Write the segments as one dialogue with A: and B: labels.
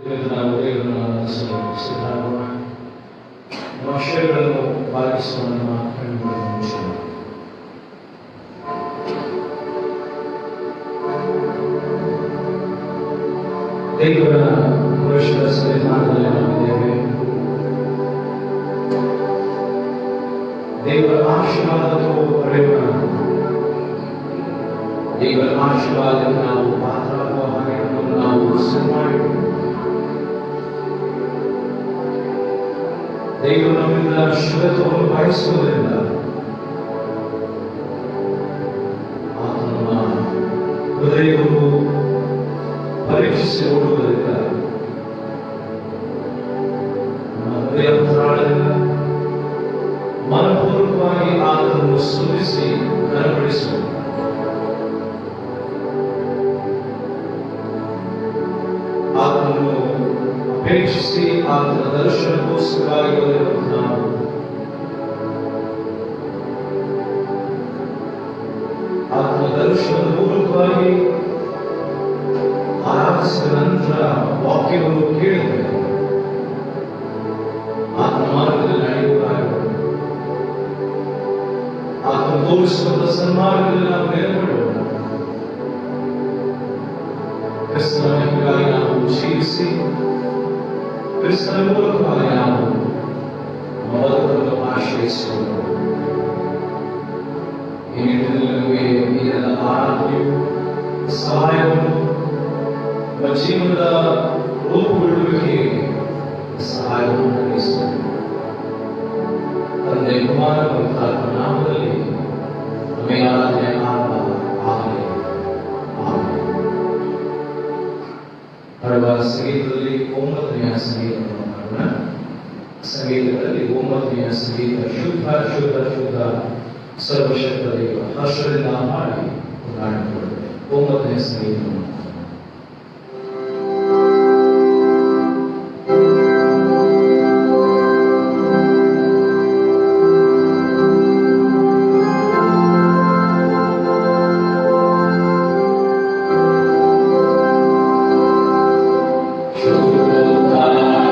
A: ನಾವು ದೇವರನ್ನು ಸಿದ್ಧಾಗೋಣ. ನಮ್ಮ ವಿಷಯಗಳನ್ನು ಪಾಲಿಸುವ ನಮ್ಮ ಕಣ್ಣುಗಳನ್ನು ಮುಚ್ಚೋಣ. ದೇವರ ಪುರುಷರ ಸನ್ನಿಧಾನದಲ್ಲಿ ನಾವಿದ್ದೇವೆ. ದೇವರ ಆಶೀರ್ವಾದಕ್ಕೂ ಪಡೆಯೋಣ. ದೇವರ ಆಶೀರ್ವಾದಕ್ಕೆ ನಾವು ಪಾತ್ರರಾಗುವ ಹಾಗೆ ನಮ್ಮನ್ನು ನಾವು ಸಿದ್ಧ ಮಾಡಿಕೊಳ್ಳೋಣ. ದೇವರು ನಮ್ಮಿಂದ ಶುಭತ್ವವನ್ನು ಬಯಸುವುದರಿಂದ ಆತನ ಹೃದಯವನ್ನು ಪರೀಕ್ಷಿಸಿ ನೋಡುವುದರಿಂದ ನಮ್ಮ ಹೃದಯ ಪುರಾಣದಿಂದ ಮನಪೂರ್ವಕವಾಗಿ ಆತನನ್ನು ಸ್ತುತಿಸಿ ಘನಪಡಿಸುವುದು. ಆತನನ್ನು ಅಪೇಕ್ಷಿಸಿ ಆತನ ದರ್ಶನಕ್ಕೋಸ್ಕರವಾಗಿ ನಾವು ಆತನ ದರ್ಶನದ ಮೂಲಕವಾಗಿ ಆರಾಧಿಸಿದ ನಂತರ ವಾಕ್ಯವನ್ನು ಕೇಳಿದರೆ ಆತನ ಮಾರ್ಗದಲ್ಲಿ ನಡೆಯುವಾಗ ಆತನ ತೋರಿಸುವಂತ ಸನ್ಮಾರ್ಗದಲ್ಲಿ ನಾವು ನೆಲೆಗೊಳ್ಳೋಣ. ಕ್ರಿಸ್ತನ ಮಹಿಮೆಗಾಗಿ ನಾವು ಜೀವಿಸಿ ಕ್ರಿಸ್ತನ ಮೂಲಕವಾಗಿ ನಾವು ನಮ್ಮ ಬದುಕನ್ನು ಆಶ್ರಯಿಸೋಣ. ಈ ನಿಟ್ಟಿನಲ್ಲಿ ಈ ಎಲ್ಲ ಆರಾಧನೆಯು ಸಹಾಯವನ್ನು ನಮ್ಮ ಜೀವನದ ರೂಪುಗೊಳ್ಳುವಿಕೆಗೆ ಸಹಾಯವನ್ನು ನಡೆಸುತ್ತದೆ. ತಂದೆ ಕುಮಾರ ಪವಿತ್ರಾತ್ಮನ ನಾಮದಲ್ಲಿ ನಮಗೆ ಆರಾಧನೆ ಆರಂಭ ಆಗಲಿ. ಬರುವ ಸಂಗೀತದಲ್ಲಿ 9ನೇ ಸಂಗೀತವನ್ನು ಮಾಡೋಣ. ಸಂಗೀತದಲ್ಲಿ 9ನೇ ಸಂಗೀತ ಶುದ್ಧ ಶುದ್ಧ ಶುದ್ಧ ಸರ್ವಶಕ್ತ ದೇವ ಹರ್ಷದಿಂದ ಮಾಡಿ ಕೊಂಡಾಡಿಕೊಳ್ಳುತ್ತದೆ. 9ನೇ ಸಂಗೀತವನ್ನು
B: Alleluia.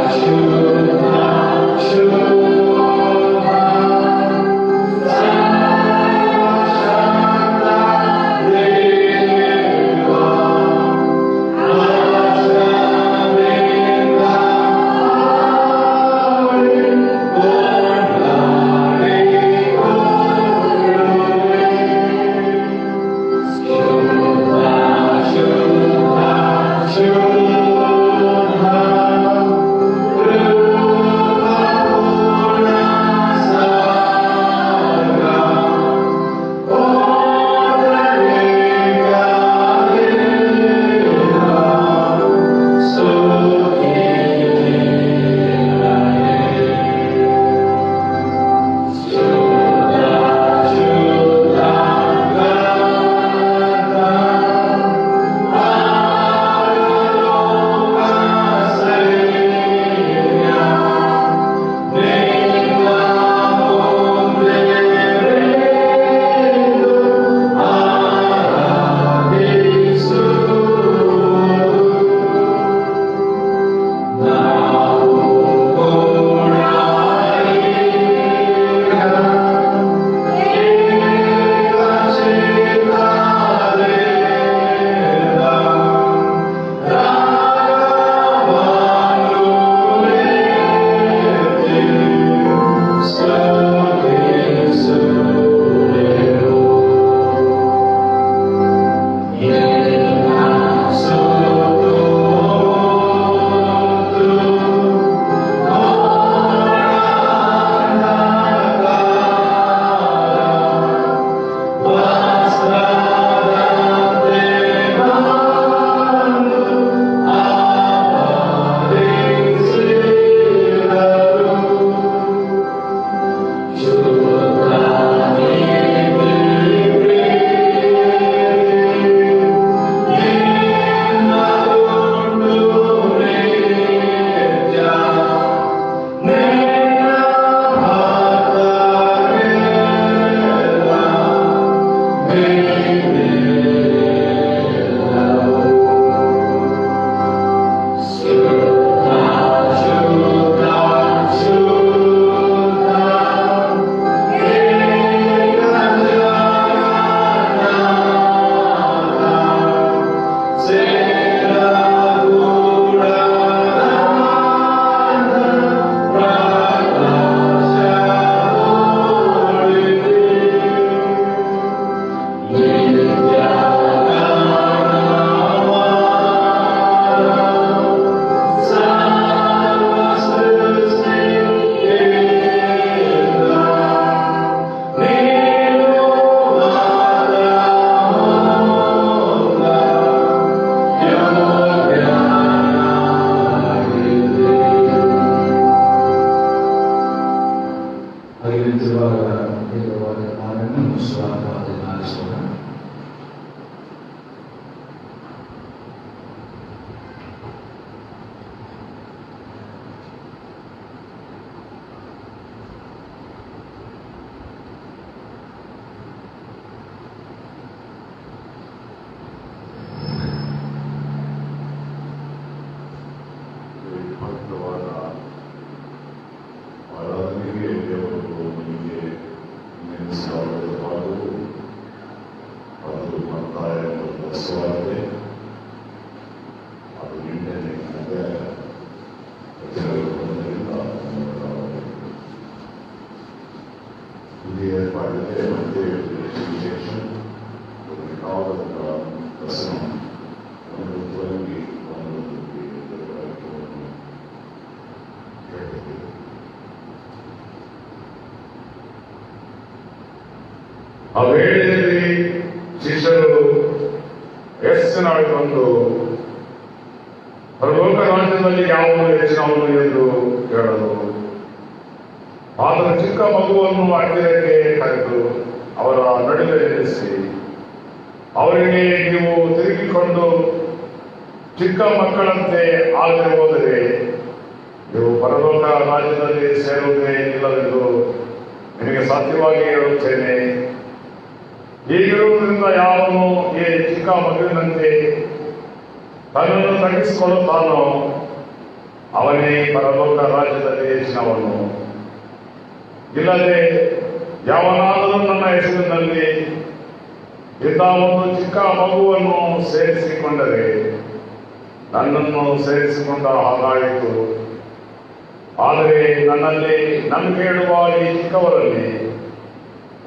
B: ಆ ವೇಳೆಯಲ್ಲಿ ಶಿಷ್ಯರು ಹೆಚ್ಚಿನ ಬಂದು ಪರಲೋಕ ರಾಜ್ಯದಲ್ಲಿ ಯಾವುದು ಹೆಚ್ಚಿನವನು ಎಂದು ಹೇಳಲು, ಆದರೆ ಚಿಕ್ಕ ಮಗುವನ್ನು ಹತ್ತಿರಕ್ಕೆ ಕರೆದು ಅವರ ನಡುವೆ ನಿಲ್ಲಿಸಿ ಅವರಿಗೆ, ನೀವು ತಿರುಗಿಕೊಂಡು ಚಿಕ್ಕ ಮಕ್ಕಳಂತೆ ಆಗದೆ ಹೋದರೆ ನೀವು ಪರಲೋಕ ರಾಜ್ಯದಲ್ಲಿ ಸೇರುವುದೇ ಇಲ್ಲವೆಂದು ನಿಮಗೆ ಸತ್ಯವಾಗಿ ಹೇಳುತ್ತೇನೆ. ಹೀಗಿರುವುದರಿಂದ ಯಾವನು ಈ ಚಿಕ್ಕ ಮಗುವಿನಂತೆ ತನ್ನನ್ನು ತಗ್ಗಿಸಿಕೊಳ್ಳುತ್ತಾನೋ ಅವನೇ ಪರಲೋಕ ರಾಜ್ಯದಲ್ಲಿ ಹೆಚ್ಚಿನವನು. ಇಲ್ಲದೆ ಯಾವನಾದರೂ ನನ್ನ ಹೆಸರಿನಲ್ಲಿ ಇಂಥ ಒಂದು ಚಿಕ್ಕ ಮಗುವನ್ನು ಸೇರಿಸಿಕೊಂಡರೆ ನನ್ನನ್ನು ಸೇರಿಸಿಕೊಂಡ ಹಾಗಾಯಿತು. ಆದರೆ ನನ್ನಲ್ಲಿ ನಂಬಿಕೆ ಇಡುವ ಈ ಚಿಕ್ಕವರಲ್ಲಿ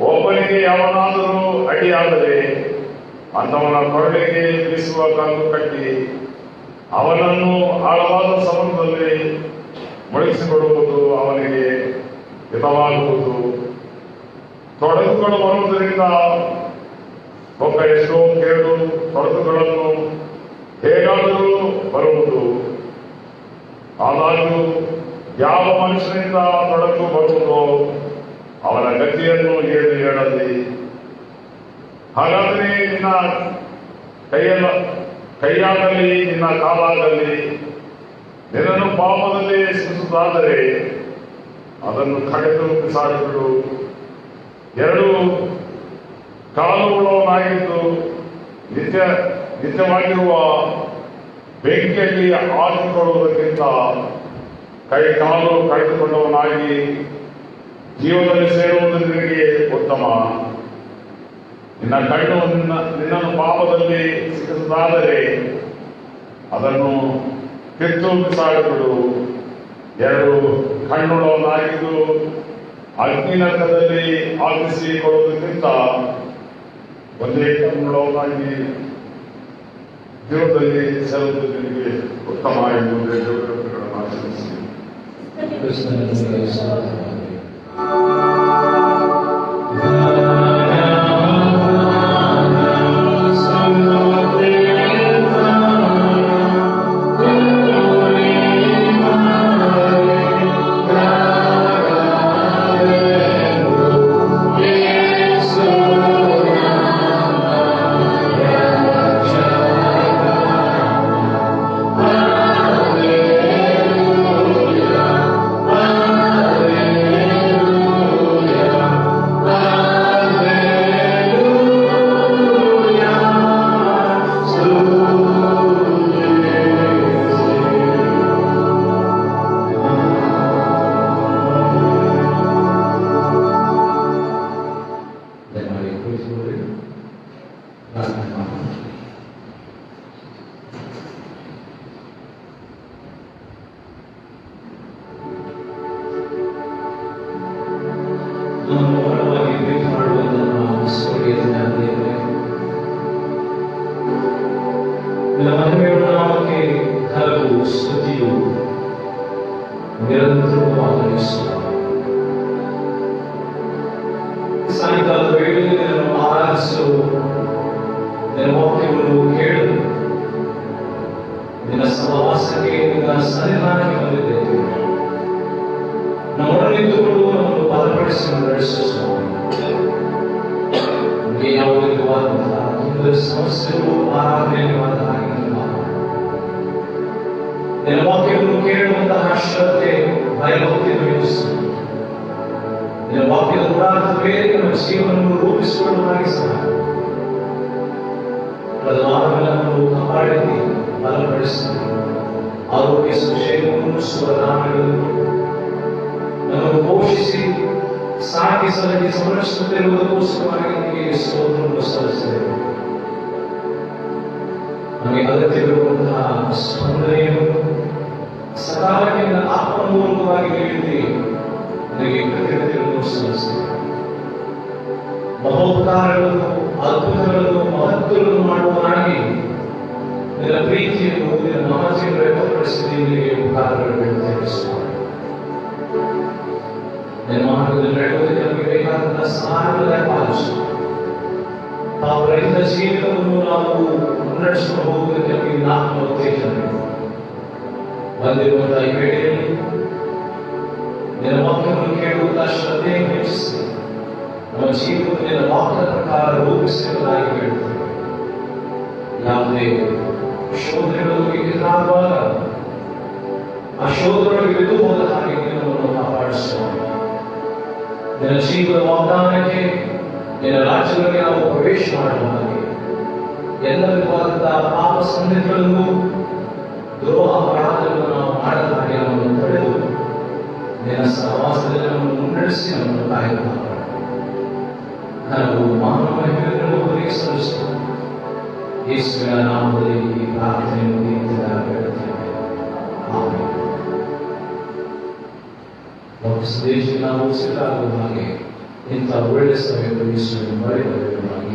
B: ಒಬ್ಬನಿಗೆ ಯಾವನಾದರೂ ಅಡಿಯಾದರೆ ಅಂಥವನ ಕೊರಳಿಗೆ ಬೀಸುವ ಕಂದು ಕಟ್ಟಿ ಅವನನ್ನು ಆಳವಾದ ಸಮುದ್ರದಲ್ಲಿ ಮುಳುಗಿಸಿಕೊಡುವುದು ಅವನಿಗೆ ಹಿತವಾಗುವುದು. ತೊಡಕುಗಳು ಬರುವುದರಿಂದ ಒಬ್ಬ ಎಷ್ಟೋ ಕೇಳು ತೊಡಕುಗಳನ್ನು ಹೇಗಾದರೂ ಬರುವುದು. ಆದಾಗ್ಯೂ ಯಾವ ಮನುಷ್ಯನಿಂದ ತೊಡಕು ಬರುವುದೋ ಅವನ ಗತಿಯನ್ನು ಹೇಳಲಿ. ಹಾಗಾದರೆ ನಿನ್ನ ಕೈಯಾಗಲಿ ನಿನ್ನ ಕಾಲಾಗಲಿ ನಿನ್ನನ್ನು ಪಾಪದಲ್ಲಿ ಸಿಸುತ್ತಾದರೆ ಅದನ್ನು ಕಡೆದು ಬಿಸಾಡಿಬಿಡು. ಎರಡು ಕಾಲುಗಳವನಾಗಿದ್ದು ನಿತ್ಯವಾಗಿರುವ ಬೆಂಕಿಯಲ್ಲಿ ಹಾಕಿಕೊಳ್ಳುವುದಕ್ಕಿಂತ ಕೈ ಕಾಲು ಕಳೆದುಕೊಂಡವನಾಗಿ ಜೀವನದಲ್ಲಿ ಸೇರುವುದು ನಿನಗೆ ಉತ್ತಮ. ನಿನ್ನ ಕಣ್ಣು ನಿನ್ನನ್ನು ಪಾಪದಲ್ಲಿ ಸಿಕ್ಕಿಸುವುದಾದರೆ ಅದನ್ನು ಕಿತ್ತು ಬಿಸಾಡಿಬಿಡು. ಎರಡು ಕಣ್ಣುಳ್ಳವನಾಗಿದ್ದು ಅಗ್ನಿನರಕದಲ್ಲಿ ಹಾಕಿಸಿಕೊಳ್ಳುವುದಕ್ಕಿಂತ ಒಂದೇ ಕಣ್ಣುಳ್ಳವನಾಗಿ ಜೀವನದಲ್ಲಿ ಸೇರುವುದು ನಿನಗೆ ಉತ್ತಮ ಎಂದು ದೇವರುಗಳನ್ನು ಆಶೀರ್ವದಿಸಿ.
A: ಸಾಯಂಕಾಲದ ವೇಳೆಯಲ್ಲಿ ನಿನ್ನನ್ನು ಆರಾಧಿಸಲು, ನಿನ್ನ ವಾಕ್ಯವನ್ನು ಕೇಳಲು, ನಿನ್ನ ಸಹವಾಸಕ್ಕೆ, ನಿನ್ನ ಸನ್ನಿಧಾನಕ್ಕೆ ಬಂದಿದ್ದೇವೆ. ನಮ್ಮೊಡನಿದ್ದುಕೊಂಡು ನಮ್ಮನ್ನು ಬಲಪಡಿಸಿ ನಡೆಸುವ ಸ್ವಾಮಿ. ನಮಗೆ ಯಾವುದೇ ವಿವಾದಂತಹ ಸಮಸ್ಯೆಗಳು ಆರಾಧನೆಯವಾದ ಹಾಗೆ ನಿನ್ನ ವಾಕ್ಯವನ್ನು ಕೇಳುವಂತಹ ಶ್ರದ್ಧೆ, ಭಯಭಕ್ತಿಯನ್ನು ಹೆಚ್ಚಿಸು. ನಿನ್ನ ವಾಕ್ಯದ ಪುರಾಣವೇ ನಮ್ಮ ಜೀವನವನ್ನು ರೂಪಿಸಿಕೊಳ್ಳುವುದಾಗಿ ಸಹಾಯ. ಪ್ರಧಾನಗಳನ್ನು ಕಾಪಾಡಿ ಬಲಪಡಿಸಿ ಆರೋಗ್ಯ ಸುಕ್ಷೇಮವನ್ನು ಸುವರ್ಣಗಳನ್ನು ನಮ್ಮನ್ನು ಪೋಷಿಸಿ ಸಾಕಿ ಸಲಹಿ ಸಂರಕ್ಷಿಸುತ್ತಿರುವುದಕ್ಕೋಸ್ಕರವಾಗಿ ನಿಮಗೆ ಸ್ತೋತ್ರವನ್ನು ಸಲ್ಲಿಸಿದ್ದೇವೆ. ನಮಗೆ ಅಗತ್ಯವಿರುವಂತಹ ಸ್ಪಂದನೆಯನ್ನು ಸಕಾಲಕ್ಕೆ ಆತ್ಮಪೂರ್ವಕವಾಗಿ ನೀಡಿದೆ. ನನಗೆ ಕೃತಜ್ಞತೆಯನ್ನು ಸಲ್ಲಿಸಿದೆ. ಮಹೋಪಕಾರಗಳನ್ನು, ಅದ್ಭುತಗಳನ್ನು, ಮಹತ್ವಗಳನ್ನು ಮಾಡುವನಾಗಿ ನಿನ್ನ ಪ್ರೀತಿಯನ್ನು, ನಿನ್ನ ಮಹತ್ವವನ್ನು ವ್ಯಕ್ತಪಡಿಸಿದ ನಿನಗೆ ಉಪಕಾರಗಳನ್ನು ವ್ಯಕ್ತಪಡಿಸುವ ನಿನ್ನ ಮಾರ್ಗದಲ್ಲಿ ನಡೆಯುವುದಕ್ಕೆ ನಮಗೆ ಬೇಕಾದಂತಹ ಸಹಾಯಗಳ ಪಾಲಿಸು. ನಾವು ರೈತ ಜೀವಿತವನ್ನು ನಾವು ಮುನ್ನಡೆಸಿಕೊಂಡು ಹೋಗುವುದಕ್ಕೆ ನಮಗೆ 4 ಉತ್ತೇಜನ ಬಂದಿರುವಂತಹ ಈ ವೇಳೆಯಲ್ಲಿ ನಿನ್ನ ವಾಕ್ಯವನ್ನು ಕೇಳುವಂತಹ ಶ್ರದ್ಧೆಯನ್ನು ಹೆಚ್ಚಿಸಿ ನಮ್ಮ ಜೀವನವನ್ನು ನಿನ್ನ ವಾಕ್ಯದ ಪ್ರಕಾರ ರೂಪಿಸುವುದಾಗಿ ಹೇಳ್ತೇವೆ. ಯಾವುದೇ ಶೋಧನೆಗಳು ಎದುರಾಗುವಾಗ ಆ ಶೋಧನೆಗಳಿಗೆ ಬಿದ್ದು ಹೋದ ಹಾಗೆ ನಿನ್ನನ್ನು ಕಾಪಾಡಿಸುವ ನಿನ್ನ ಜೀವದ ವಾಗ್ದಾನಕ್ಕೆ ನಿನ್ನ ರಾಜ್ಯಗಳಿಗೆ ನಾವು ಪ್ರವೇಶ ಮಾಡುವ ಹಾಗೆ ಎಲ್ಲ ವಿಧವಾದಂತಹ ಪಾಪ ಸಂಗತಿಗಳನ್ನು ದ್ರೋಹ ಅಪರಾಧಗಳನ್ನು ನಾವು ಮಾಡದ ಹಾಗೆ ನಮ್ಮನ್ನು ತಡೆದು ನಿನ್ನ ಸಹವಾಸದಲ್ಲಿ ನಮ್ಮನ್ನು ಮುನ್ನಡೆಸಿ ನಮ್ಮನ್ನು ಕಾಯುವ ನಾವು ಮಾನವ ಮಹಿಮೆಯನ್ನು ಸಲ್ಲಿಸುತ್ತೇವೆ. ಯೇಸುವಿನ ನಾಮದಲ್ಲಿ ಈ ಪ್ರಾರ್ಥನೆಯನ್ನು ಬೇಡುತ್ತೇವೆ. ಆಮೆನ್. ಸಂದೇಶಕ್ಕೆ ನಾವು ಸಿದ್ಧರಾಗುವ ಹಾಗೆ ಇಂಥ ಒಳ್ಳೆ ಸಮಯದಲ್ಲಿ ಯೇಸುವಿನ ಮರೆಯಲಾಗಿ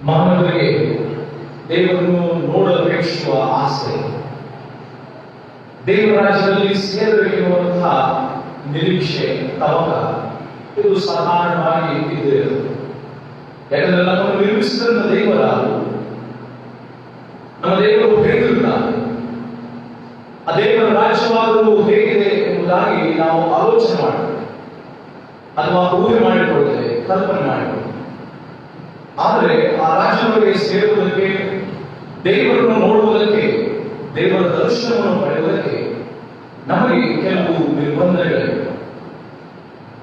A: ಮಾನವರಿಗೆ ದೇವರನ್ನು ನೋಡಬೇಕಿಸುವ ಆಸೆ, ದೇವರ ರಾಜ್ಯದಲ್ಲಿ ಸೇರಬೇಕೆನ್ನುವಂತಹ ನಿರೀಕ್ಷೆ, ತವಕ ಇದು ಸಾಧಾರಣವಾಗಿ ಇದ್ದೇ ಯಾಕಂದ್ರೆ ನಮ್ಮನ್ನು ನಿರ್ಮಿಸಿದಂತ ದೇವರಾರು ನಮ್ಮ ದೇವರು ಹೇಗಿರುತ್ತಾರೆ, ಆ ದೇವರ ರಾಜ್ಯವಾದರೂ ಹೇಗಿದೆ ಎಂಬುದಾಗಿ ನಾವು ಆಲೋಚನೆ ಮಾಡ್ತೇವೆ ಅಥವಾ ಊಹೆ ಮಾಡಿಕೊಳ್ಳುತ್ತೇವೆ, ಕಲ್ಪನೆ ಮಾಡಿಕೊಳ್ಳುತ್ತೇವೆ. ಆದರೆ ಆ ರಾಜ್ಯಗಳಿಗೆ ಸೇರುವುದಕ್ಕೆ, ದೇವರನ್ನು ನೋಡುವುದಕ್ಕೆ, ದೇವರ ದರ್ಶನವನ್ನು ಪಡೆಯುವುದಕ್ಕೆ ನಮಗೆ ಕೆಲವು ನಿರ್ಬಂಧಗಳಿವೆ,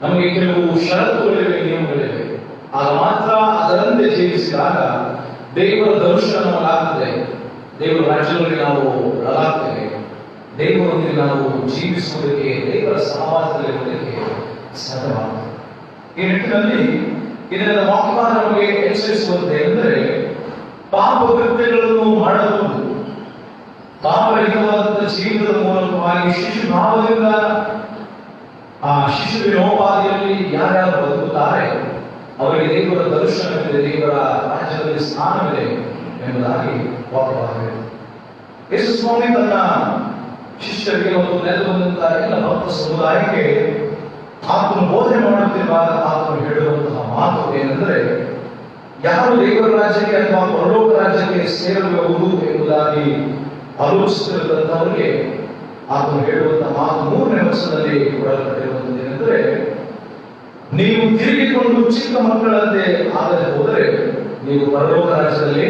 A: ನಮಗೆ ಕೆಲವು ಷರತ್ತುಗಳಿವೆ, ನಿಯಮಗಳಿವೆ. ಆಗ ಮಾತ್ರ ಅದರಂತೆ ಜೀವಿಸಿದಾಗ ದೇವರ ದರ್ಶನ ನಮಗಾಗ್ತದೆ, ದೇವರ ರಾಜ್ಯದಲ್ಲಿ ನಾವು ಒಳಗಾಗ್ತೇವೆ, ದೇವರೊಂದಿಗೆ ನಾವು ಜೀವಿಸುವುದಕ್ಕೆ, ದೇವರ ಸಹವಾಸದಲ್ಲಿರುವುದಕ್ಕೆ ಸಾಧ್ಯವಾಗ್ತದೆ.
C: ಈ ನಿಟ್ಟಿನಲ್ಲಿ ಇದರ ವಾಕ್ಯವಾದ ನಮಗೆ ಎಚ್ಚರಿಸುವಂತೆ ಅಂದರೆ ಪಾಪ ಕೃತ್ಯಗಳನ್ನು ಮಾಡಬಹುದು, ಪಾಪರಹಿತವಾದ ಜೀವಿತದ ಮೂಲಕವಾಗಿ ಶಿಶುಭಾವದಿಂದ ಆ ಶಿಶುವಿನೋಪಾದಿಯಲ್ಲಿ ಯಾರ್ಯಾರು ಬದುಕುತ್ತಾರೆ ಅವರಿಗೆ ದೇವರ ದರ್ಶನವಿದೆ, ದೇವರ ರಾಜ್ಯದಲ್ಲಿ ಸ್ಥಾನವಿದೆ ಎಂಬುದಾಗಿ ವಾಕ್ಯವಾಗಿದೆ. ಯೇಸು ಸ್ವಾಮಿ ತನ್ನ ಶಿಷ್ಯರಿಗೆ ಮತ್ತು ನೆಲೆಗೊಂಡಂತ ಎಲ್ಲ ಭಕ್ತ ಸಮುದಾಯಕ್ಕೆ ಆತನು ಬೋಧನೆ ಮಾಡುತ್ತಿರುವಾಗ ಆತನು ಹೇಳುವಂತಹ ಮಾತು ಏನೆಂದರೆ, ಯಾರು ದೇವರ ರಾಜ್ಯಕ್ಕೆ ಅಥವಾ ಪರಲೋಕ ರಾಜ್ಯಕ್ಕೆ ಸೇರಬಹುದು ಎಂಬುದಾಗಿ ಆಲೋಚಿಸುತ್ತಿರುವಂತವರಿಗೆ ಆತನು ಹೇಳುವಂತಹ ಮಾತು 3ನೇ ವರ್ಷದಲ್ಲಿ ಕೊಡಲ್ಪಟ್ಟಿರುವಂಥದ್ದು ಏನೆಂದರೆ, ನೀವು ತಿರುಗಿಕೊಂಡು ಚಿಕ್ಕ ಮಕ್ಕಳಂತೆ ಆಗದೆ ಹೋದರೆ ನೀವು ಪರಲೋಕ ರಾಜ್ಯದಲ್ಲಿ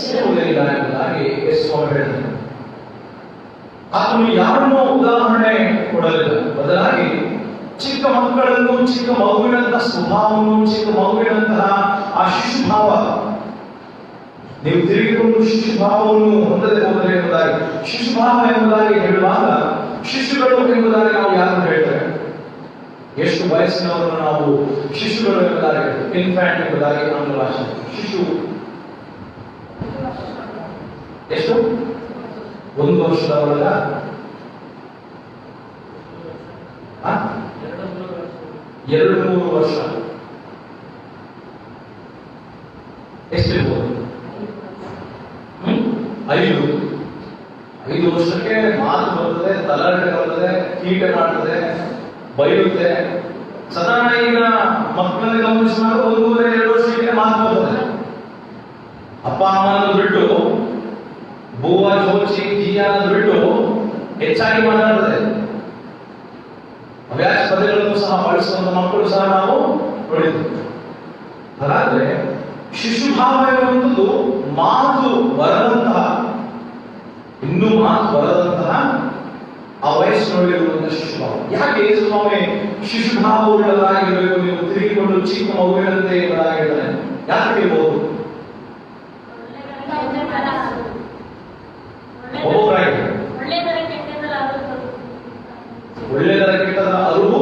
C: ಸೇರುವುದಿಲ್ಲ ಎಂಬುದಾಗಿ ಯೇಸು ಸ್ವಾಮಿ ಹೇಳಿದರು. ಆತನು ಯಾರನ್ನೋ ಉದಾಹರಣೆ ಕೊಡಲಿಲ್ಲ, ಬದಲಾಗಿ ಚಿಕ್ಕ ಮಕ್ಕಳನ್ನು, ಚಿಕ್ಕ ಮಗುವಿನಂತಹ ಸ್ವಭಾವವನ್ನು, ಚಿಕ್ಕ ಮಗುವಿನಂತಹ ಆ ಶಿಶುಭಾವ, ನೀವು ತಿರುಗಿಕೊಂಡು ಶಿಶುಭಾವವನ್ನು ಹೊಂದದೆ ಹೋದರೆ ಎಂಬುದಾಗಿ, ಶಿಶುಭಾವ ಎಂಬುದಾಗಿ ಹೇಳುವಾಗ ಶಿಶುಗಳು ಎಂಬುದಾಗಿ ನಾವು ಯಾರು ಹೇಳ್ತೇವೆ? ಎಷ್ಟು ವಯಸ್ಸಿನವರನ್ನು ನಾವು ಶಿಶುಗಳು ಎಂಬುದಾಗಿ, ಇನ್ಫ್ಯಾಂಟ್ ಎಂಬುದಾಗಿ ಆಂಗ್ಲ ಭಾಷೆ. ಶಿಶು ಎಷ್ಟು? 1 ವರ್ಷದವರೆಗ 2-3 ವರ್ಷ ಎಷ್ಟಿರ್ಬೋದು? 5 ವರ್ಷಕ್ಕೆ ಮಾತು ಬರ್ತದೆ, ತಲಾಟೆ ಬರ್ತದೆ, ಕೀಟ ಮಾಡ್ತದೆ, ಬೈಯುತ್ತೆ. ಸಾಧಾರಣ ಈಗ ಮಕ್ಕಳನ್ನ ಗಮನಿಸಿದಾಗ 1-2 ವರ್ಷಕ್ಕೆ ಮಾತು ಬರ್ತದೆ. ಅಪ್ಪ ಅಮ್ಮನ ಬಿಟ್ಟು, ಬೂವ ಜೋಚಿ ಜಿಯಾನ ಬಿಟ್ಟು ಹೆಚ್ಚಾಗಿ ಮಾತಾಡ್ತದೆ. ಹವ್ಯಾಸ ಪದಗಳನ್ನು ಸಹ ಬಳಸುವಂತ ಮಕ್ಕಳು ಸಹ ನಾವು ನೋಡಿದ್ದೇವೆ. ಹಾಗಾದ್ರೆ ಶಿಶುಭಾವ ಎನ್ನುವಂಥದ್ದು ಮಾತು ಬರದಂತಹ, ಇನ್ನೂ ಮಾತು ಬರದಂತಹ ಆ ವಯಸ್ಸಿನೊಳಗಿರುವಂತಹ ಶಿಶುಭಾವ. ಯಾಕೆ ಯೇಸು ಸ್ವಾಮಿ ಶಿಶುಭಾವವುಳ್ಳವರಾಗಿರಬೇಕು, ನೀವು ತಿರುಗಿಕೊಂಡು ಚಿಕ್ಕ ಮಗುವಿನಂತೆ ಇವರಾಗಿರ್ತಾನೆ? ಯಾಕೆ ಇರ್ಬೋದು? ಒಳ್ಳೆದರ ಕೆಟ್ಟದರ ಅರಿವು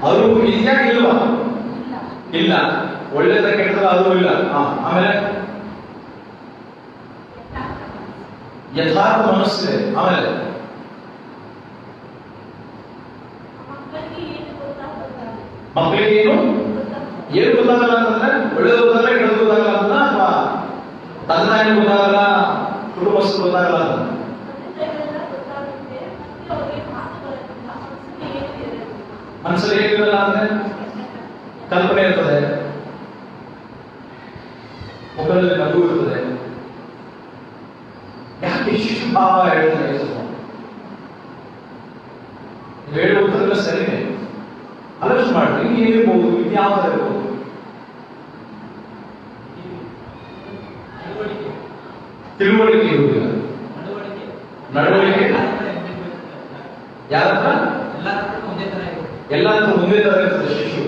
C: ಅರಿವು ಇದೆಯಾ ಇಲ್ವಾ? ಇಲ್ಲ. ಒಳ್ಳೆದರ ಕೆಟ್ಟದರ ಅರಿವು ಇಲ್ಲ. ಆಮೇಲೆ ಯಥಾರ್ಥ ಮನಸ್ಸಿದೆ. ಆಮೇಲೆ ಮಕ್ಕಳಿಗೆ ಏನು ಗೊತ್ತಾಗಲ್ಲ ಅಂತಂದ್ರೆ, ಒಳ್ಳೇದು ಗೊತ್ತಾಗಲ್ಲ, ಕೆಟ್ಟದ್ದು ಗೊತ್ತಾಗಲ್ಲ ಅಂತ, ಅಥವಾ ತಂದೆ ಗೊತ್ತಾಗಲ್ಲ, ಕುಟುಂಬಸ್ಥರು ಗೊತ್ತಾಗಲ್ಲ ಅಂತ. ಮನಸ್ಸಲ್ಲಿ ಏನಿರಲ್ಲ ಅಂದ್ರೆ ಕಲ್ಪನೆ ಇರ್ತದೆ, ಮುಖದಲ್ಲಿ ನಗು ಇರ್ತದೆ. ಯಾಕೆ ಶಿಶುಭಾವ ಹೇಳ್ತಾರೆ ಯೇಸು? ಹೇಳುವ ಉತ್ತರಗಳು ಸರಿನೇ, ಆಲೋಚನೆ ಮಾಡ್ರಿ. ಏನಿರ್ಬೋದು? ಇನ್ಯಾವ ಇರ್ಬೋದು? ತಿಳುವಳಿಕೆ ಇರುವುದಿಲ್ಲ, ನಡವಳಿಕೆ ಯಾರ ಹತ್ರ? ಎಲ್ಲಾದ್ರೂ ಮುಂದೆ ತರ ಇರ್ತದೆ ಶಿಶು.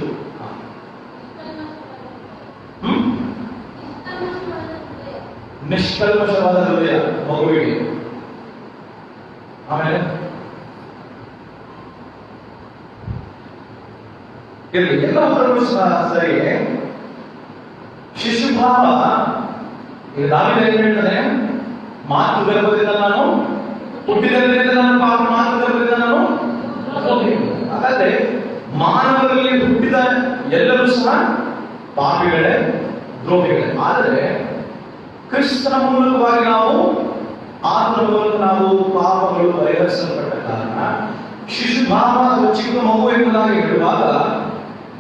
C: ನಿಷ್ಕಲ್ಮಶವಾದ ಹೃದಯ ಮಗುವಿಗೆ. ಆಮೇಲೆ ಇರಲಿ, ಎಲ್ಲವೂ ಸಹ ಸರಿಯೇ. ಶಿಶುಭಾವ, ಈಗ ದಾವಿದ ಏನ್ ಹೇಳ್ತಾನೆ? ಮಾತು ಗರ್ಭದಿಂದ ನಾನು ಹುಟ್ಟಿದ್ದರಿಂದ ನಾನು ಪಾಪ, ಮಾತು ಗರ್ಭದಿಂದ ನಾನು. ಹಾಗಾದ್ರೆ ಮಾನವರಲ್ಲಿ ಹುಟ್ಟಿದ ಎಲ್ಲರೂ ಸಹ ಪಾಪಿಗಳೇ, ದ್ರೋಹಿಗಳೇ. ಆದರೆ ಕ್ರಿಸ್ತನ ಮೂಲಕವಾಗಿ ನಾವು, ಆತನ ಮೂಲಕ ನಾವು ಪಾಪಗಳು ಪರಿಹರಿಸಲ್ಪಟ್ಟ ಕಾರಣ ಶಿಶುಭಾವ ಅಥವಾ ಚಿಕ್ಕ ಮಗು ಎಂಬುದಾಗಿ ಹೇಳುವಾಗ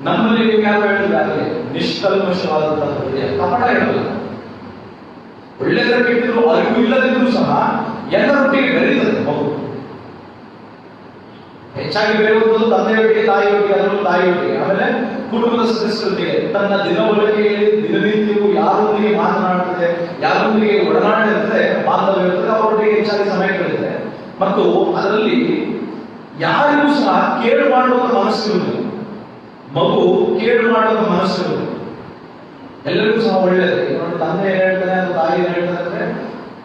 C: ನಮ್ಮಲ್ಲಿ ಯಾರು ಹೇಳಿದ್ದಾರೆ? ನಿಷ್ಕಲ್ಮಶವಾದಂತಹ ಹೃದಯ, ಕಪಟ ಇರಲ್ಲ. ಒಳ್ಳೆದರ ಕೆಟ್ಟಿದ್ರು ಅರಿವು ಇಲ್ಲದಿದ್ರು ಸಹ ಎಲ್ಲರೊಟ್ಟಿಗೆ ಬೆರೆಯುತ್ತದೆ ಮಗು. ಹೆಚ್ಚಾಗಿ ಬೆರೆಯುವುದು ತಂದೆಯೊಟ್ಟಿಗೆ, ತಾಯಿಯೊಟ್ಟಿಗೆ, ಅದರಲ್ಲೂ ತಾಯಿಯೊಟ್ಟಿಗೆ. ಆಮೇಲೆ ಕುಟುಂಬದ ಸದಸ್ಯರೊಟ್ಟಿಗೆ ತನ್ನ ದಿನವಳಿಕೆಯಲ್ಲಿ, ದಿನನಿತ್ಯವೂ ಯಾರೊಂದಿಗೆ ಮಾತನಾಡುತ್ತದೆ, ಯಾರೊಂದಿಗೆ ಒಡನಾಟ ಇರ್ತದೆ, ಬಾಂಧವ್ಯ ಇರ್ತದೆ, ಅವರೊಟ್ಟಿಗೆ ಹೆಚ್ಚಾಗಿ ಸಮಯ ಕಳೆಯುತ್ತೆ. ಮತ್ತು ಅದರಲ್ಲಿ ಯಾರಿಗೂ ಸಹ ಕೇಳು ಮಾಡುವ ಮನಸ್ಸಿರುವುದಿಲ್ಲ. ಮಗು ಕೇಳು ಮಾಡುವ ಮನಸ್ಸಿರುವುದು ಎಲ್ಲರಿಗೂ ಸಹ ಒಳ್ಳೆಯದು. ತಂದೆ ಹೇಳ್ತಾನೆ ಅಥವಾ ತಾಯಿ ಹೇಳ್ತಾನೆ ಅಂದ್ರೆ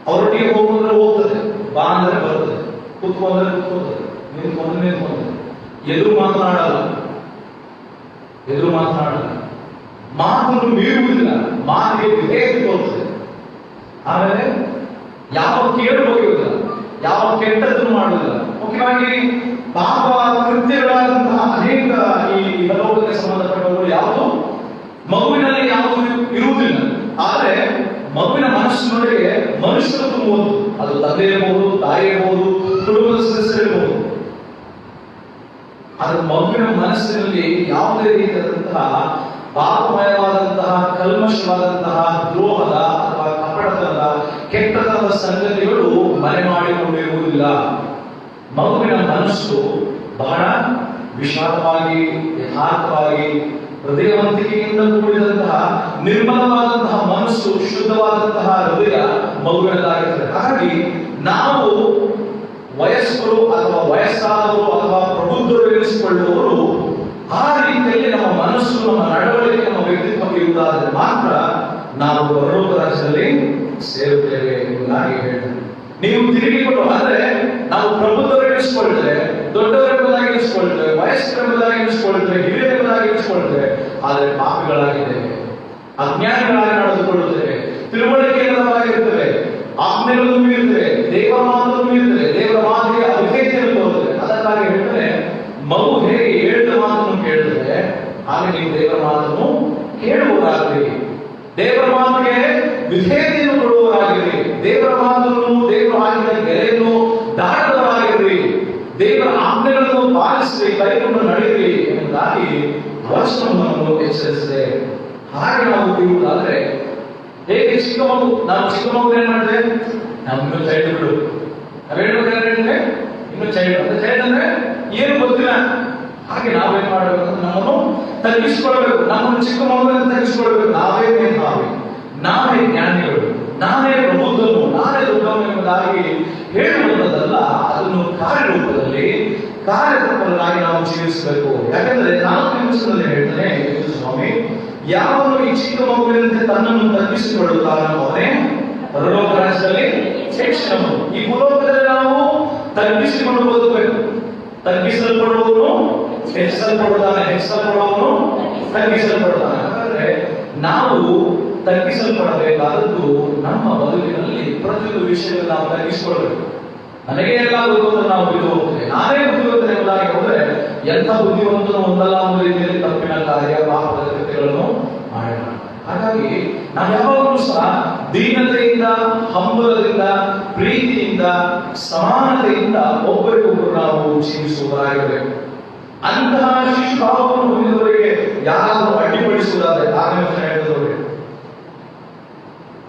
C: ಅವರೊಟ್ಟಿಗೆ ಹೋಗುವಂದ್ರೆ ಹೋಗ್ತದೆ, ಬಾ ಅಂದ್ರೆ ಬರ್ತದೆ, ಕೂತ್ಕೊಂಡ್ರೆ ಕೂತ್ಕೊಳ್ತದೆ, ನಿಂತ್ಕೊಂಡ್ರೆ ನಿಂತ್ಕೊಂಡ್ರೆ. ಎದುರು ಮಾತನಾಡಲ್ಲ, ಮಾತನ್ನು ಮೀರುವುದಿಲ್ಲ, ಮಾತಿಗೆ ವಿಧೇಯತೆ ತೋರುತ್ತದೆ. ಆಮೇಲೆ ಯಾವ ಕೇಳು ಹೋಗುವುದಿಲ್ಲ, ಯಾವ ಕೆಟ್ಟದ್ದನ್ನು ಮಾಡುವುದಿಲ್ಲ. ಮುಖ್ಯವಾಗಿ ಪಾಪ ಕೃತ್ಯಗಳಾದಂತಹ ಅನೇಕ ಈ ಲೋಕಕ್ಕೆ ಸಂಬಂಧಪಟ್ಟವರು ಯಾವುದು ಮಗುವಿನಲ್ಲಿ ಯಾವುದು ಇರುವುದಿಲ್ಲ. ಆದರೆ ಮಗುವಿನ ಮನಸ್ಸಿನೊಳಗೆ ಮನುಷ್ಯರು ತುಂಬುವುದು, ಅದು ತಂದೆ ಇರಬಹುದು, ತಾಯಿ ಇರಬಹುದು, ಕುಟುಂಬದ ಸದಸ್ಯರಿರಬಹುದು. ಆದರೆ ಮಗುವಿನ ಮನಸ್ಸಿನಲ್ಲಿ ಯಾವುದೇ ರೀತಿಯಾದಂತಹ ಪಾಪಮಯವಾದಂತಹ ಕಲ್ಮಶವಾದಂತಹ ದ್ರೋಹದ ಅಥವಾ ಕಪಟತನದ ಕೆಟ್ಟತನದ ಸಂಗತಿಗಳು ಮನೆ ಮಾಡಿಕೊಂಡಿರುವುದಿಲ್ಲ. ಮಗುವಿನ ಮನಸ್ಸು ಬಹಳ ವಿಶಾಲವಾಗಿ, ಯಥಾರ್ಥವಾಗಿ, ಹೃದಯವಂತಿಕೆಯಿಂದ ಕೂಡಿದಂತಹ ನಿರ್ಮಲವಾದಂತಹ ಮನಸ್ಸು, ಶುದ್ಧವಾದಂತಹ ಹೃದಯ ಮಗುವಿನದಾಗಿರ್ತದೆ. ಹಾಗಾಗಿ ನಾವು ವಯಸ್ಕರು ಅಥವಾ ವಯಸ್ಸಾದವರು ಅಥವಾ ಪ್ರಬುದ್ಧರು ಎನಿಸಿಕೊಳ್ಳುವವರು ಆ ರೀತಿಯಲ್ಲಿ ನಮ್ಮ ಮನಸ್ಸು, ನಮ್ಮ ನಡವಳಿಕೆ, ನಮ್ಮ ವ್ಯಕ್ತಿತ್ವ ಇರುವುದಾದರೆ ಮಾತ್ರ ನಾವು ಪರಲೋಕ ರಾಜ್ಯದಲ್ಲಿ ಸೇರುತ್ತೇವೆ ಎಂಬುದಾಗಿ ಹೇಳ್ತಾರೆ. ನೀವು ತಿರುಗಿಕೊಂಡು ಅಂದ್ರೆ ನಾವು ಪ್ರಬುದ್ಧರು ಎನಿಸಿಕೊಳ್ತೇವೆ, ದೊಡ್ಡವರೆಂಬುದಾಗಿ ಎನಿಸಿಕೊಳ್ತೇವೆ, ವಯಸ್ಕರೆಂಬುದಾಗಿ ಎನಿಸಿಕೊಳ್ತೇವೆ, ಹಿರಿಯರೆಂಬುದಾಗಿ ಎನಿಸಿಕೊಳ್ತೇವೆ. ಆದರೆ ಪಾಪಿಗಳಾಗಿದ್ದೇವೆ, ಅಜ್ಞಾನಿಗಳಾಗಿ ನಡೆದುಕೊಳ್ಳುತ್ತೇವೆ, ತಿಳುವಳಿಕೆಯಿಲ್ಲದವಾಗಿರುತ್ತೇವೆ, ಆಜ್ಞೆಗಳನ್ನು ಮೀರುತ್ತೇವೆ, ದೇವರ ಮಾತನ್ನು ಮೀರುತ್ತೇವೆ, ದೇವರ ಮಾತಿಗೆ ಅವಿಧೇಯತೆಯನ್ನು ತೋರುತ್ತೇವೆ. ಅದಕ್ಕಾಗಿ ಹೇಳ್ತಾರೆ, ಮಗು ಹೇಗೆ ಹೇಳಿದ ಮಾತನ್ನು ಕೇಳುತ್ತದೆ ಹಾಗೆ ನೀವು ದೇವರ ಮಾತನ್ನು ಕೇಳುವವರಾಗಿರಿ, ದೇವರ ಮಾತಿಗೆ ವಿಧೇಯತೆಯನ್ನು ಕೊಡುವವರಾಗಿರಿ, ದೇವರ ಮಾತನ್ನು, ದೇವರು ಹಾಕಿದ ಗೆರೆಯನ್ನು ದಾಟದವರಾಗಿರಿ, ದೇವರ ಆಜ್ಞೆಗಳನ್ನು ಪಾಲಿಸಿ ಕೈಕೊಂಡು ನಡೆಯಿರಿ ಎಂಬುದಾಗಿ ವಚನವನ್ನು ಎಚ್ಚರಿಸಿದೆ. ಹಾಗೆ ನಾವು ಇರುವುದಾದ್ರೆ ಹೇಗೆ ಚಿಕ್ಕ ಮಗು, ನಾವು ಚಿಕ್ಕ ಮಗು ಏನ್ ಮಾಡಿದ್ರೆ ನಾವು ಇನ್ನೂ ಚೈಲ್ಡ್ ಬಿಡು, ನಾವೇಳ್ಬೇಕಾದ್ರೆ ಇನ್ನು ಚೈಲ್ಡ್ ಅಂದ್ರೆ ಏನು ಗೊತ್ತಿಲ್ಲ. ಹಾಗೆ ನಾವೇನ್ ಮಾಡಬೇಕು, ನಮ್ಮನ್ನು ತಗ್ಗಿಸಿಕೊಳ್ಬೇಕು, ನಮ್ಮನ್ನು ಚಿಕ್ಕ ಮಗುವಿನ ತಗ್ಗಿಸಿಕೊಳ್ಬೇಕು. ನಾವೇ ಜ್ಞಾನಿಗಳು, ನಾನೇ ಪ್ರಬುದ್ಧನು, ನಾನೇ ದೊಡ್ಡವನು ಎಂಬುದಾಗಿ ಹೇಳುವುದಲ್ಲ, ಅದನ್ನು ಕಾರ್ಯರೂಪದಲ್ಲಿ ಕಾರ್ಯತತ್ಪರರಾಗಿ ನಾವು ಜೀವಿಸಬೇಕು. ಯಾಕಂದ್ರೆ 4 ನಿಮಿಷದಲ್ಲಿ ಹೇಳ್ತಾನೆ ಸ್ವಾಮಿ, ಯಾವನು ಈ ಚಿಕ್ಕ ಮಗುವಿನಂತೆ ತನ್ನನ್ನು ತಗ್ಗಿಸಿಕೊಳ್ಳುತ್ತಾನೋ ಅವನೇ ಪರಲೋಕ ರಾಜ್ಯದಲ್ಲಿ ಶ್ರೇಷ್ಠನು. ಈ ಭೂಲೋಕದಲ್ಲಿ ನಾವು ತಗ್ಗಿಸಿಕೊಂಡು ಬದುಕಬೇಕು. ತಗ್ಗಿಸಲ್ಪಡುವವನು ಹೆಚ್ಚಿಸಲ್ಪಡುತ್ತಾನೆ, ಹೆಚ್ಚಿಸಲ್ಪಡುವವನು ತಗ್ಗಿಸಲ್ಪಡುತ್ತಾನೆ. ಹಾಗಾದ್ರೆ ನಾವು ತಗ್ಗಿಸಲ್ಪಡಬೇಕಾದದ್ದು ನಮ್ಮ ಬದುಕಿನಲ್ಲಿ ಪ್ರತಿಯೊಂದು ವಿಷಯದಲ್ಲಿ ನಾವು ತಗ್ಗಿಸಿಕೊಳ್ಬೇಕು. ನನಗೆ ಎಲ್ಲ ಗೊತ್ತು, ನಾವು ಬಿದ್ದು ಹೋಗ್ತೇವೆ, ನಾನೇ ಬುದ್ಧಿವಂತನೇ ಎಂಬುದಾಗಿ ಹೋದ್ರೆ ಎಂಥ ಬುದ್ಧಿವಂತನು ಒಂದಲ್ಲ ಒಂದು ರೀತಿಯಲ್ಲಿ ತಪ್ಪಿನ ಕಾರ್ಯ, ಪಾಪದ ಕೃತ್ಯಗಳನ್ನು ಮಾಡೋಣ. ಹಾಗಾಗಿ ನಾವು ಯಾವಾಗಲೂ ಸಹ ದೀನತೆಯಿಂದ, ಹಂಬಲದಿಂದ, ಪ್ರೀತಿಯಿಂದ, ಸಮಾನತೆಯಿಂದ ಒಬ್ಬರಿಗೊಬ್ಬರು ನಾವು ಜೀವಿಸುವವರಾಗಿರಬೇಕು. ಅಂತಹ ಶಿಶುಭಾವವನ್ನು ಹೊಂದಿದವರಿಗೆ ಯಾರಾದರೂ ಅಡ್ಡಿಪಡಿಸುವುದಾದರೆ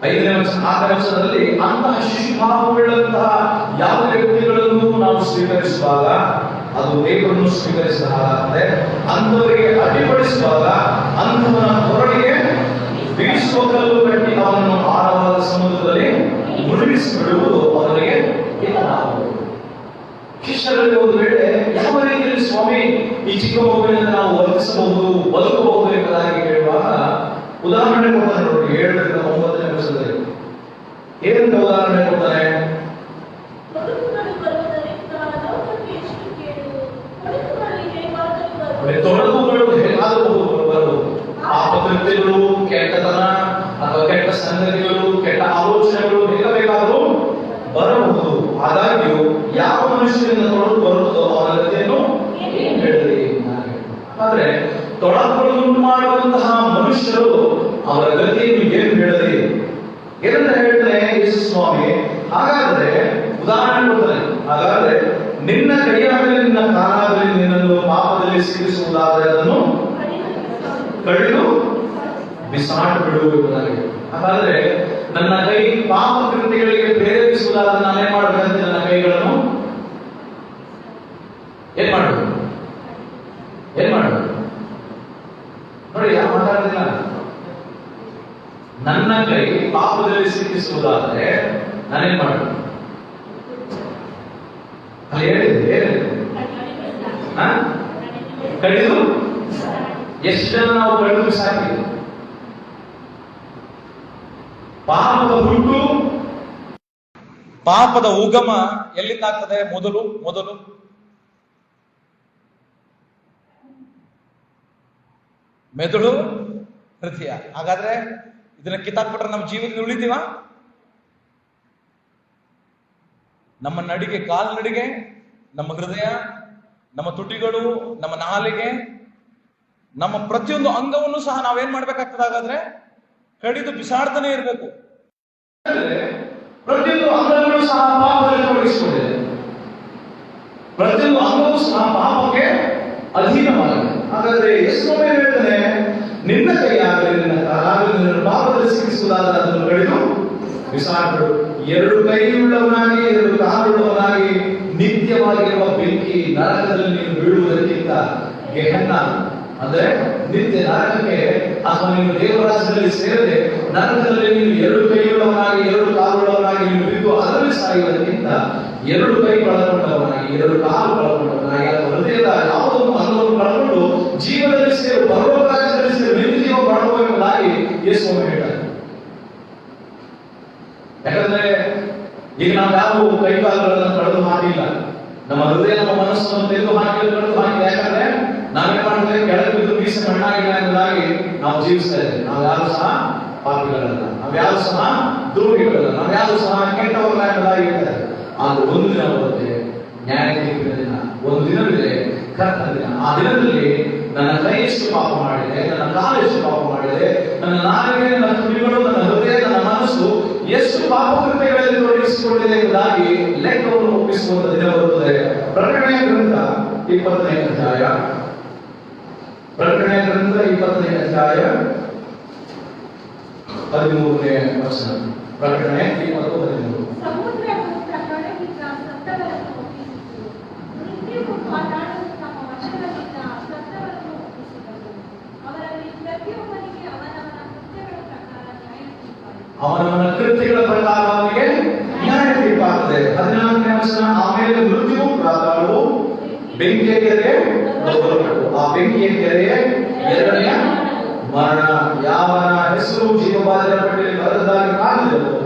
C: 5ನೇ ವರ್ಷ 6ನೇ ವರ್ಷದಲ್ಲಿ ಅಂತಹ ಶಿಶುಭಾವವುಳ್ಳಂತಹ ಯಾವ ವ್ಯಕ್ತಿಗಳನ್ನು ನಾವು ಸ್ವೀಕರಿಸುವಾಗ ಅದು ದೇವರನ್ನು ಸ್ವೀಕರಿಸಿದ ಹಾಗಾದರೆ, ಅಂಥವರಿಗೆ ಅಡ್ಡಿಪಡಿಸುವಾಗ ಅಂಥವನ ಹೊರಗೆ ಬೀಸುವ ಕಲ್ಲು ಕಟ್ಟಿ ಅವನನ್ನು ಆಳವಾದ ಸಮುದ್ರದಲ್ಲಿ ಮುಳುಗಿಸಿಬಿಡುವುದು ಅವರಿಗೆ ಹಿತವಾಗುವುದು. ಶಿಷ್ಯರಲ್ಲಿ ಒಂದು ವೇಳೆ ಯಾವ ರೀತಿಯಲ್ಲಿ ಸ್ವಾಮಿ ಈ ಚಿಕ್ಕ ಮಗುವಿನಿಂದ ನಾವು ವರ್ತಿಸಬಹುದು, ಬದುಕಬಹುದು ಎಂಬುದಾಗಿ ಹೇಳುವಾಗ ಉದಾಹರಣೆ ಕೊಡ್ತಾನೆ ನೋಡಿ. 7ರಿಂದ 9ನೇ ವರ್ಷದಲ್ಲಿ ಏನಂತ ಉದಾಹರಣೆ ಕೊಡ್ತಾರೆ? ತೊಡಕುಗಳು ಹೇಗಾದರೂ ಬರುವುದು, ಪಾಪಕೃತ್ಯಗಳು, ಕೆಟ್ಟತನ ಅಥವಾ ಕೆಟ್ಟ ಸಂಗತಿಗಳು, ಕೆಟ್ಟ ಆಲೋಚನೆಗಳು ಹೇಗೆ ಬೇಕಾದರೂ ಬರಬಹುದು. ಆದಾಗ್ಯೂ ಯಾವ ಮನುಷ್ಯರಿಂದ ತೊಡಕು ಬರುತ್ತದೋ ಅವನ ಗತಿಯನ್ನು ಹೇಳಿರಿ. ಆದ್ರೆ ತೊಡಕುಗಳನ್ನು ಮಾಡುವಂತಹ ಮನುಷ್ಯರು ಅವರ ಗತಿಯನ್ನು ಏನು ಹೇಳಲಿ? ಏನಂತ ಹೇಳ್ತಾನೆ ಯೇಸು ಸ್ವಾಮಿ? ಹಾಗಾದ್ರೆ ಉದಾಹರಣೆ ಕೊಡ್ತಾನೆ. ಹಾಗಾದ್ರೆ ನಿನ್ನ ಕೈಯಾಗಲಿ ನಿನ್ನ ಕಾಲಾಗಲಿ ನಿನ್ನನ್ನು ಪಾಪದಲ್ಲಿ ಸಿಕ್ಕಿಸುವುದಾದರೆ ಅದನ್ನು ಕಡಿದು ಬಿಸಾಟು ಬಿಡುವುದಾಗಿ. ಹಾಗಾದ್ರೆ ನನ್ನ ಕೈ ಪಾಪ ಕೃತ್ಯಗಳಿಗೆ ಪ್ರೇರೇಪಿಸುವುದಾದ್ರೆ ನಾನೇನ್ ಮಾಡಬೇಕಂತ ನನ್ನ ಕೈಗಳನ್ನು ಏನ್ ಮಾಡಬೇಕು ನೋಡಿ, ಯಾರು ಮಾತಾಡೋದಿಲ್ಲ. ನನ್ನ ಕೈ ಪಾಪದಲ್ಲಿ ಸಿಕ್ಕಿಸುವುದಾದ್ರೆ ನಾನೇನ್ ಮಾಡಬೇಕು? ಅಲ್ಲಿ ಹೇಳಿದೆ ಕಡಿದು. ಎಷ್ಟು ಜನ ನಾವು ಕಡಿದು ಬಿಸಾಕಿ? ಪಾಪದ ಹುಟ್ಟು, ಪಾಪದ ಉಗಮ ಎಲ್ಲಿಂದ ಆಗ್ತದೆ? ಮೊದಲು ಮೆದುಳು, ಹೃದಯ. ಹಾಗಾದ್ರೆ ಇದನ್ನ ಕಿತ್ತಾಕ್ಬಿಟ್ರೆ ನಮ್ಮ ಜೀವನದಲ್ಲಿ ಉಳಿತೀವ? ನಮ್ಮ ನಡಿಗೆ, ಕಾಲ್ನಡಿಗೆ, ನಮ್ಮ ಹೃದಯ, ನಮ್ಮ ತುಟಿಗಳು, ನಮ್ಮ ನಾಲಿಗೆ, ನಮ್ಮ ಪ್ರತಿಯೊಂದು ಅಂಗವನ್ನು ಸಹ ನಾವೇನ್ ಮಾಡ್ಬೇಕಾಗ್ತದೆ? ಹಾಗಾದ್ರೆ ಕಡಿದು ಬಿಸಾಡ್ತಾನೆ ಇರಬೇಕು. ಪ್ರತಿಯೊಂದು ಅಂಗಗಳು ಸಹ ಪಾಪದಲ್ಲಿ ತೊಡಗಿಸಿಕೊಂಡಿದೆ. ಪ್ರತಿಯೊಂದು ಅಂಗವೂ ಸಹ ಪಾಪಕ್ಕೆ ಅಧೀನವಾಗಿದೆ. ಹಾಗಾದ್ರೆ ಎಷ್ಟು ಹೇಳ್ತಾನೆ, ನಿನ್ನ ಕೈಯಾಗಲಿ ನಿನ್ನ ಕಾಲಾಗಲಿ ನಿನ್ನ ಪಾಪದಲ್ಲಿ ಸಿಕ್ಕಿಸುವುದಾದರೆ ಅದನ್ನು ಕಡಿದು ಬಿಸಾಡು. ಎರಡು ಕೈಯುಳ್ಳವನಾಗಿ ಎರಡು ಕಾಲುಳ್ಳವನಾಗಿ ನಿತ್ಯವಾಗಿರುವ ಬೆಂಕಿ ನರಕದಲ್ಲಿ ನೀನು ಬೀಳುವುದಕ್ಕಿಂತ ಗೆಹನ್ನ ಅಂದ್ರೆ ನಿತ್ಯ ನರಕಕ್ಕೆ, ಅಥವಾ ನೀನು ದೇವರಾಜ್ಯದಲ್ಲಿ ಸೇರದೆ ನರಕದಲ್ಲಿ ನೀನು ಎರಡು ಕೈಯುಳ್ಳವನಾಗಿ ಎರಡು ಕಾಲುಳ್ಳವನಾಗಿ ನೀನು ಬಿದ್ದು ಅದರಲ್ಲಿ ಸಾಯುವುದಕ್ಕಿಂತ ಎರಡು ಕೈ ಕಳಕೊಂಡವನಾಗಿ ಎರಡು ಕಾಲು ಕಳಕೊಂಡವನಾಗಿ ಅಥವಾ ಹೃದಯದ ಯಾವುದೊಂದು ಅಂಗವನ್ನು ಕಳಕೊಂಡು ಜೀವನದಲ್ಲಿ ಸೇರು, ಪರಲೋಕ ರಾಜ್ಯದಲ್ಲಿ ಸೇರು, ನಿನ್ನ ಜೀವ ಮಾಡಬಹುದಾಗಿ ಯೇಸು ಹೇಳ್ತಾರೆ. ಯಾಕಂದ್ರೆ ಈಗ ನಾವು ಯಾವ ಕೈ ಕಾಲುಗಳನ್ನು ಕಳೆದು ಹಾಕಿಲ್ಲ, ನಮ್ಮ ಹೃದಯ ನಮ್ಮ ಮನಸ್ಸನ್ನು ತೆಗೆದು ಹಾಕಿ ಕಳೆದು ಹಾಕಿಲ್ಲ. ಯಾಕಂದ್ರೆ ನಾವೇನ್ ಮಾಡ್ತೇವೆ, ಕೆಳಗೆ ಬಿದ್ದು ಮೀಸೆ ಮಣ್ಣಾಗಿಲ್ಲ ಎಂಬುದಾಗಿ ನಾವು ಜೀವಿಸ್ತಾ ಇದ್ದೇವೆ. ನಾವು ಯಾರು ಸಹ ಪಾಪಿಗಳಲ್ಲ, ನಾವು ಯಾರು ಸಹ ದ್ರೋಹಿಗಳಲ್ಲ, ನಾವು ಯಾರು ಸಹ ಕೆಟ್ಟವರಲ್ಲ ಎಂಬುದಾಗಿ ಹೇಳ್ತಾರೆ. ಆದ್ರೆ ಒಂದು ದಿನ ಬರುತ್ತೆ, ನ್ಯಾಯ ತೀರ್ಪಿನ ದಿನ. ಒಂದು ದಿನವಿದೆ, ಕರ್ತನ ದಿನ. ಆ ದಿನದಲ್ಲಿ ನನ್ನ ಕೈ ಎಷ್ಟು ಪಾಪ ಮಾಡಿದೆ, ನನ್ನ ಕಾಲು ಎಷ್ಟು ಪಾಪ ಮಾಡಿದೆ, ನನ್ನ ನಾಲಿಗೆ, ನನ್ನ ತುಟಿಗಳು, ನನ್ನ ಹೃದಯ, ನನ್ನ ಮನಸ್ಸು ಎಷ್ಟು ಪಾಪಕೃತ್ಯಗಳಲ್ಲಿ ತೊಡಗಿಸಿಕೊಂಡಿದೆ ಎಂಬುದಾಗಿ ಲೆಕ್ಕವನ್ನು ಒಪ್ಪಿಸುವಂತ ದಿನ ಬರುತ್ತದೆ. ಪ್ರಕಟಣೆಯ ಗ್ರಂಥ 20ನೇ ಅಧ್ಯಾಯ, ಪ್ರಕಟಣೆಯ ಗ್ರಂಥ 20ನೇ ಅಧ್ಯಾಯ 13ನೇ ವಚನ. ಪ್ರಕಟಣೆ 20:13. ಅವನವನ ಕೃತ್ಯಗಳ ಪ್ರಕಾರ ಅವನಿಗೆ ನ್ಯಾಯ ತೀರ್ಪಾಗುತ್ತದೆ. 14ನೇ ವಚನ. ಆಮೇಲೆ ಮೃತ್ಯುವು, ಪಾತಾಳವು, ಬೆಂಕಿಯ ಕೆರೆ ದೊಬ್ಬಲ್ಪಟ್ಟು. ಆ ಬೆಂಕಿಯ ಕೆರೆಯೇ ಎರಡನೆಯ ಮರಣ. ಯಾವನ ಹೆಸರು ಜೀವಬಾಧ್ಯರ ಪಟ್ಟಿಯಲ್ಲಿ ಬರೆದದಾಗಿ ಕಾಣಲಿಲ್ಲವೋ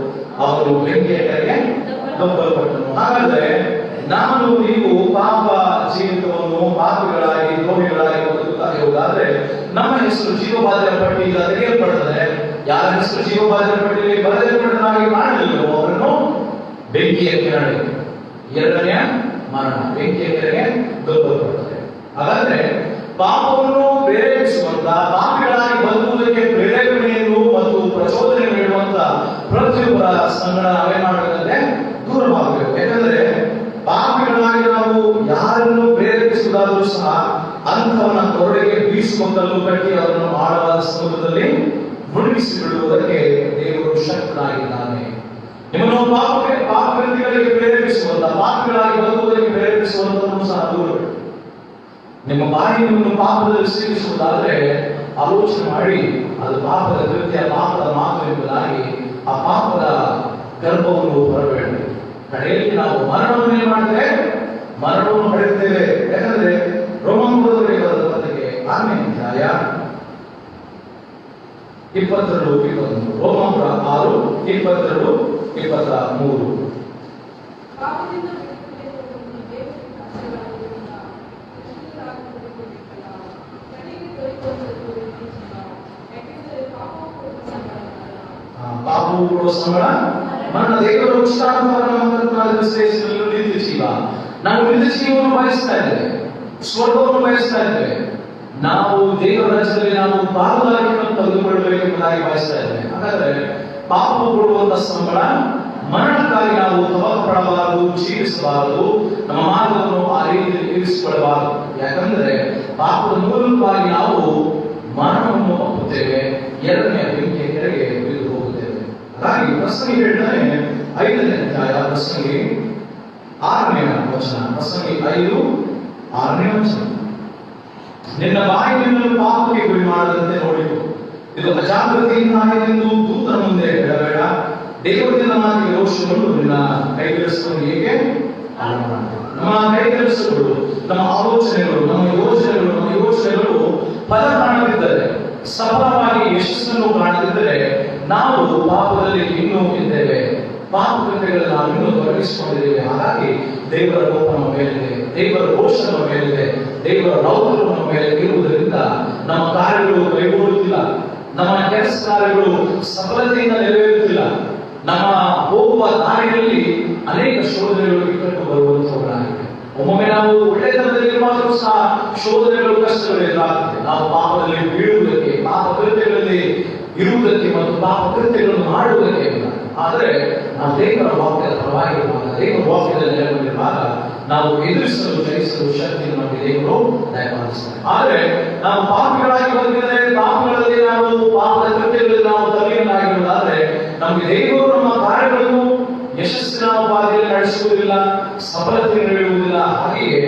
C: ಅವನು ಬೆಂಕಿಯ ಕೆರೆಗೆ ದೊಬ್ಬಲ್ಪಟ್ಟನು. ಹಾಗಾದ್ರೆ ನಾನು ನೀವು ಪಾಪ ಜೀವಿತವನ್ನು ಪಾಪಿಗಳಾಗಿ ದ್ರೋಹಿಗಳಾಗಿ ಬದುಕುತ್ತಾ ಇರುವುದಾದ್ರೆ ನಮ್ಮ ಹೆಸರು ಜೀವಬಾಧ್ಯರ ಪಟ್ಟಿಯಿಂದ ತೆಗೆಯಲ್ಪಡುತ್ತದೆ. ಯಾರ ಹೆಸರು ಜೀವಬಾಧ್ಯರ ಪಟ್ಟಿಯಲ್ಲಿ ಬರೆಯಲ್ಪಟ್ಟನಾಗಿ ಕಾಣಲಿಲ್ಲವೋ ಅವರನ್ನು ಬೆಂಕಿಯ ಕೆರೆ, ಎರಡನೆಯ ಮರಣ, ಬೆಂಕಿಯ ಕೆರೆಗೆ ದೊಬ್ಬಲ್ಪಡುತ್ತದೆ. ಹಾಗಾದ್ರೆ ಪಾಪವನ್ನು ಪ್ರೇರೇಪಿಸುವಂತ, ಪಾಪಿಗಳಾಗಿ ಬದುಕುವುದಕ್ಕೆ ಪ್ರೇರೇಪಣೆಯನ್ನು ಮತ್ತು ಪ್ರಚೋದನೆ ನೀಡುವಂತ ಪ್ರತಿಯೊಬ್ಬರ ಸಂಗಡ ನಾವೇನ್ ಮಾಡಬೇಕಂದ್ರೆ ದೂರವಾಗಬೇಕು. ಯಾಕಂದ್ರೆ ಪಾಪಿಗಳಾಗಿ ನಾವು ಯಾರನ್ನು ಪ್ರೇರೇಪಿಸುವುದಾದರೂ ಸಹ ಅಂಥವನ್ನ ತೊರಡೆಗೆ ಬೀಸುವಂತಲ್ಲೂ ಕಟ್ಟಿ ಅವರನ್ನು ಆಳವಾದ ಸಮುದ್ರದಲ್ಲಿ ಮುಳುಗಿಸಿ ಬಿಡುವುದಕ್ಕೆ ದೇವರು ಶಕ್ತನಾಗಿದ್ದಾನೆ. ನಿಮ್ಮನ್ನು ಪಾಪಗಳಿಗೆ ಪ್ರೇರೇಪಿಸುವಂತ, ಪಾಪಿಗಳಾಗಿ ಬದುಕುವುದಕ್ಕೆ ಪ್ರೇರೇಪಿಸುವಂತನ್ನು ಸಹ ದೂರ. ನಿಮ್ಮ ಬಾಯಿಯನ್ನು ಪಾಪದಲ್ಲಿ ಸೇರಿಸುವುದಾದ್ರೆ ಆಲೋಚನೆ ಮಾಡಿ, ಅದು ಪಾಪದ ಕೃತ್ಯ, ಪಾಪದ ಮಾತು ಎಂಬುದಾಗಿ ಆ ಪಾಪದ ಗರ್ಭವನ್ನು ಹೊರಬೇಡ. ಕಡೆಯಲ್ಲಿ ನಾವು ಮರಣವನ್ನೇ ಮಾಡಿದ್ರೆ ಮರಣವನ್ನು ಪಡೆಯುತ್ತೇವೆ. ಯಾಕಂದ್ರೆ ರೋಮಾಂಬರದಲ್ಲಿ ಬರೆದ ಪತ್ರಿಕೆ 6ನೇ ಅಧ್ಯಾಯ 22-21. ರೋಮಾಂಬರ 6:22-23. ಪಾಪವು ಕೊಡುವ ಸಂಬಳ ಮರಣ. ದೇವರ ವಿಶ್ಲೇಷಣೆಯಲ್ಲೂ ನಿತ್ಯ ಜೀವ. ನಾವು ನಿತ್ಯ ಜೀವವನ್ನು ಬಯಸ್ತಾ ಇದ್ದೇವೆ, ಸ್ವರ್ಗವನ್ನು ಬಯಸ್ತಾ ಇದ್ದೇವೆ. ನಾವು ದೇವರ ರಾಜ್ಯದಲ್ಲಿ ನಾವು ಪಾಲುದಾರಿಕೆಯನ್ನು ತೆಗೆದುಕೊಳ್ಳಬೇಕೆಂಬುದಾಗಿ ಬಯಸ್ತಾ ಇದ್ದೇವೆ. ಹಾಗಾದ್ರೆ ಪಾಪವು ಕೊಡುವಂತ ಸಂಬಳ ಮರಣಕ್ಕಾಗಿ ನಾವು ತವಕ ಪಡಬಾರದು, ಜೀವಿಸಬಾರದು, ನಮ್ಮ ಮಾರ್ಗವನ್ನು ಆ ರೀತಿಯಲ್ಲಿ ಇರಿಸಿಕೊಳ್ಳಬಾರದು. ಯಾಕಂದ್ರೆ ಪಾಪದ ಮೂಲಕವಾಗಿ ನಾವು ಮರಣವನ್ನು ಒಪ್ಪುತ್ತೇವೆ, ಎರಡನೆಯ ಬೆಂಕಿಯ ಕೆರೆಗೆ ಬಿದ್ದು ಹೋಗುತ್ತೇವೆ. ಹಾಗಾಗಿ ಪ್ರಸಂಗಿ ಹೇಳ್ತಾನೆ 5ನೇ ಅಧ್ಯಾಯ, ಪ್ರಸಂಗಿ 6ನೇ ವಚನ. ಪ್ರಸಂಗಿ 5:6ನೇ ವಚನ. ನಿನ್ನ ಬಾಯಿಯನ್ನು ಪಾಪಕ್ಕೆ ಗುರಿ ಮಾಡದಂತೆ ನೋಡಿಕೊ, ಇದು ಅಜಾಗೃತಿಯಿಂದ ಆಯಿತೆಂದು ದೂತರ ಮುಂದೆ ಹೇಳಬೇಡ. ದೇವರಿಂದ ಮಾತಿಗೆ ರೋಷಗೊಂಡು ನಿನ್ನ ಕೈಗೆಲಸವನ್ನು ಏಕೆ ನಮ್ಮ ಕೈಗೆಲಸಗಳು, ನಮ್ಮ ಆಲೋಚನೆಗಳು, ನಮ್ಮ ಯೋಚನೆಗಳು ಫಲ ಕಾಣದಿದ್ದರೆ, ಸಫಲವಾಗಿ ಯಶಸ್ಸನ್ನು ಕಾಣದಿದ್ದರೆ ನಾವು ಪಾಪದಲ್ಲಿ ಇನ್ನೂ ಇದ್ದೇವೆ, ಪಾಪ ಕೃತ್ಯಗಳಲ್ಲಿ ನಾವು ಇನ್ನೂ ತೊಡಗಿಸಿಕೊಂಡಿದ್ದೇವೆ. ಹಾಗಾಗಿ ದೇವರ ಕೋಪ ನಮ್ಮ ಮೇಲಿದೆ, ದೇವರ ರೋಷ ನಮ್ಮ ಮೇಲಿದೆ, ದೇವರ ರೌದ್ರ ನಮ್ಮ ಮೇಲೆ ಇರುವುದರಿಂದ ನಮ್ಮ ಕಾರ್ಯಗಳು ಕೈಗೂಡುತ್ತಿಲ್ಲ, ನಮ್ಮ ಕೆಲಸ ಕಾರ್ಯಗಳು ಸಫಲತೆಯಿಂದ ನೆರವೇರುತ್ತಿಲ್ಲ, ನಮ್ಮ ಹೋಗುವ ದಾರಿಯಲ್ಲಿ ಅನೇಕ ಶೋಧನೆಗಳು ಇಕ್ಕಟ್ಟು ಬರುವಂತವುಗಳಾಗಿವೆ. ಒಮ್ಮೊಮ್ಮೆ ನಾವು ಒಳ್ಳೆತನದಲ್ಲಿರುವಾಗಲೂ ಸಹ ಶೋಧನೆಗಳು, ಕಷ್ಟಗಳು ಎದುರಾಗ್ತದೆ. ನಾವು ಪಾಪದಲ್ಲಿ ಬೀಳುವುದಕ್ಕೆ, ಪಾಪ ಕೃತ್ಯಗಳಲ್ಲಿ ಇರುವುದಕ್ಕೆ ಮತ್ತು ಪಾಪ ಕೃತ್ಯಗಳನ್ನು ಮಾಡುವುದಕ್ಕೆ ಇಲ್ಲ. ಆದರೆ ನಾವು ದೇವರ ವಾಕ್ಯದ ಪರವಾಗಿರುವಾಗ, ದೇವರ ವಾಕ್ಯದಲ್ಲಿ ನೆಲೆಗೊಂಡಿರುವಾಗ ನಾವು ಎದುರಿಸಲು, ಜಯಿಸಲು ಶಕ್ತಿಯನ್ನು ನಮಗೆ ದೇವರು ದಯಪಾಲಿಸ್ತಾರೆ. ಆದರೆ ನಾವು ಪಾಪಿಗಳಾಗಿ ಬದುಕಿದರೆ, ಪಾಪಗಳಲ್ಲಿ ನಾವು ಪಾಪದ ಕೃತ್ಯಗಳಲ್ಲಿ ನಾವು ತಲೆಯನ್ನಾಗಿರುವುದಾದರೆ ನಮಗೆ ದೇವರು ನಮ್ಮ ಕಾರ್ಯಗಳನ್ನು ಯಶಸ್ಸಿನ ಬಾಧೆಯಲ್ಲಿ ನಡೆಸುವುದಿಲ್ಲ, ಸಫಲತೆ ನೀಡುವುದಿಲ್ಲ. ಹಾಗೆಯೇ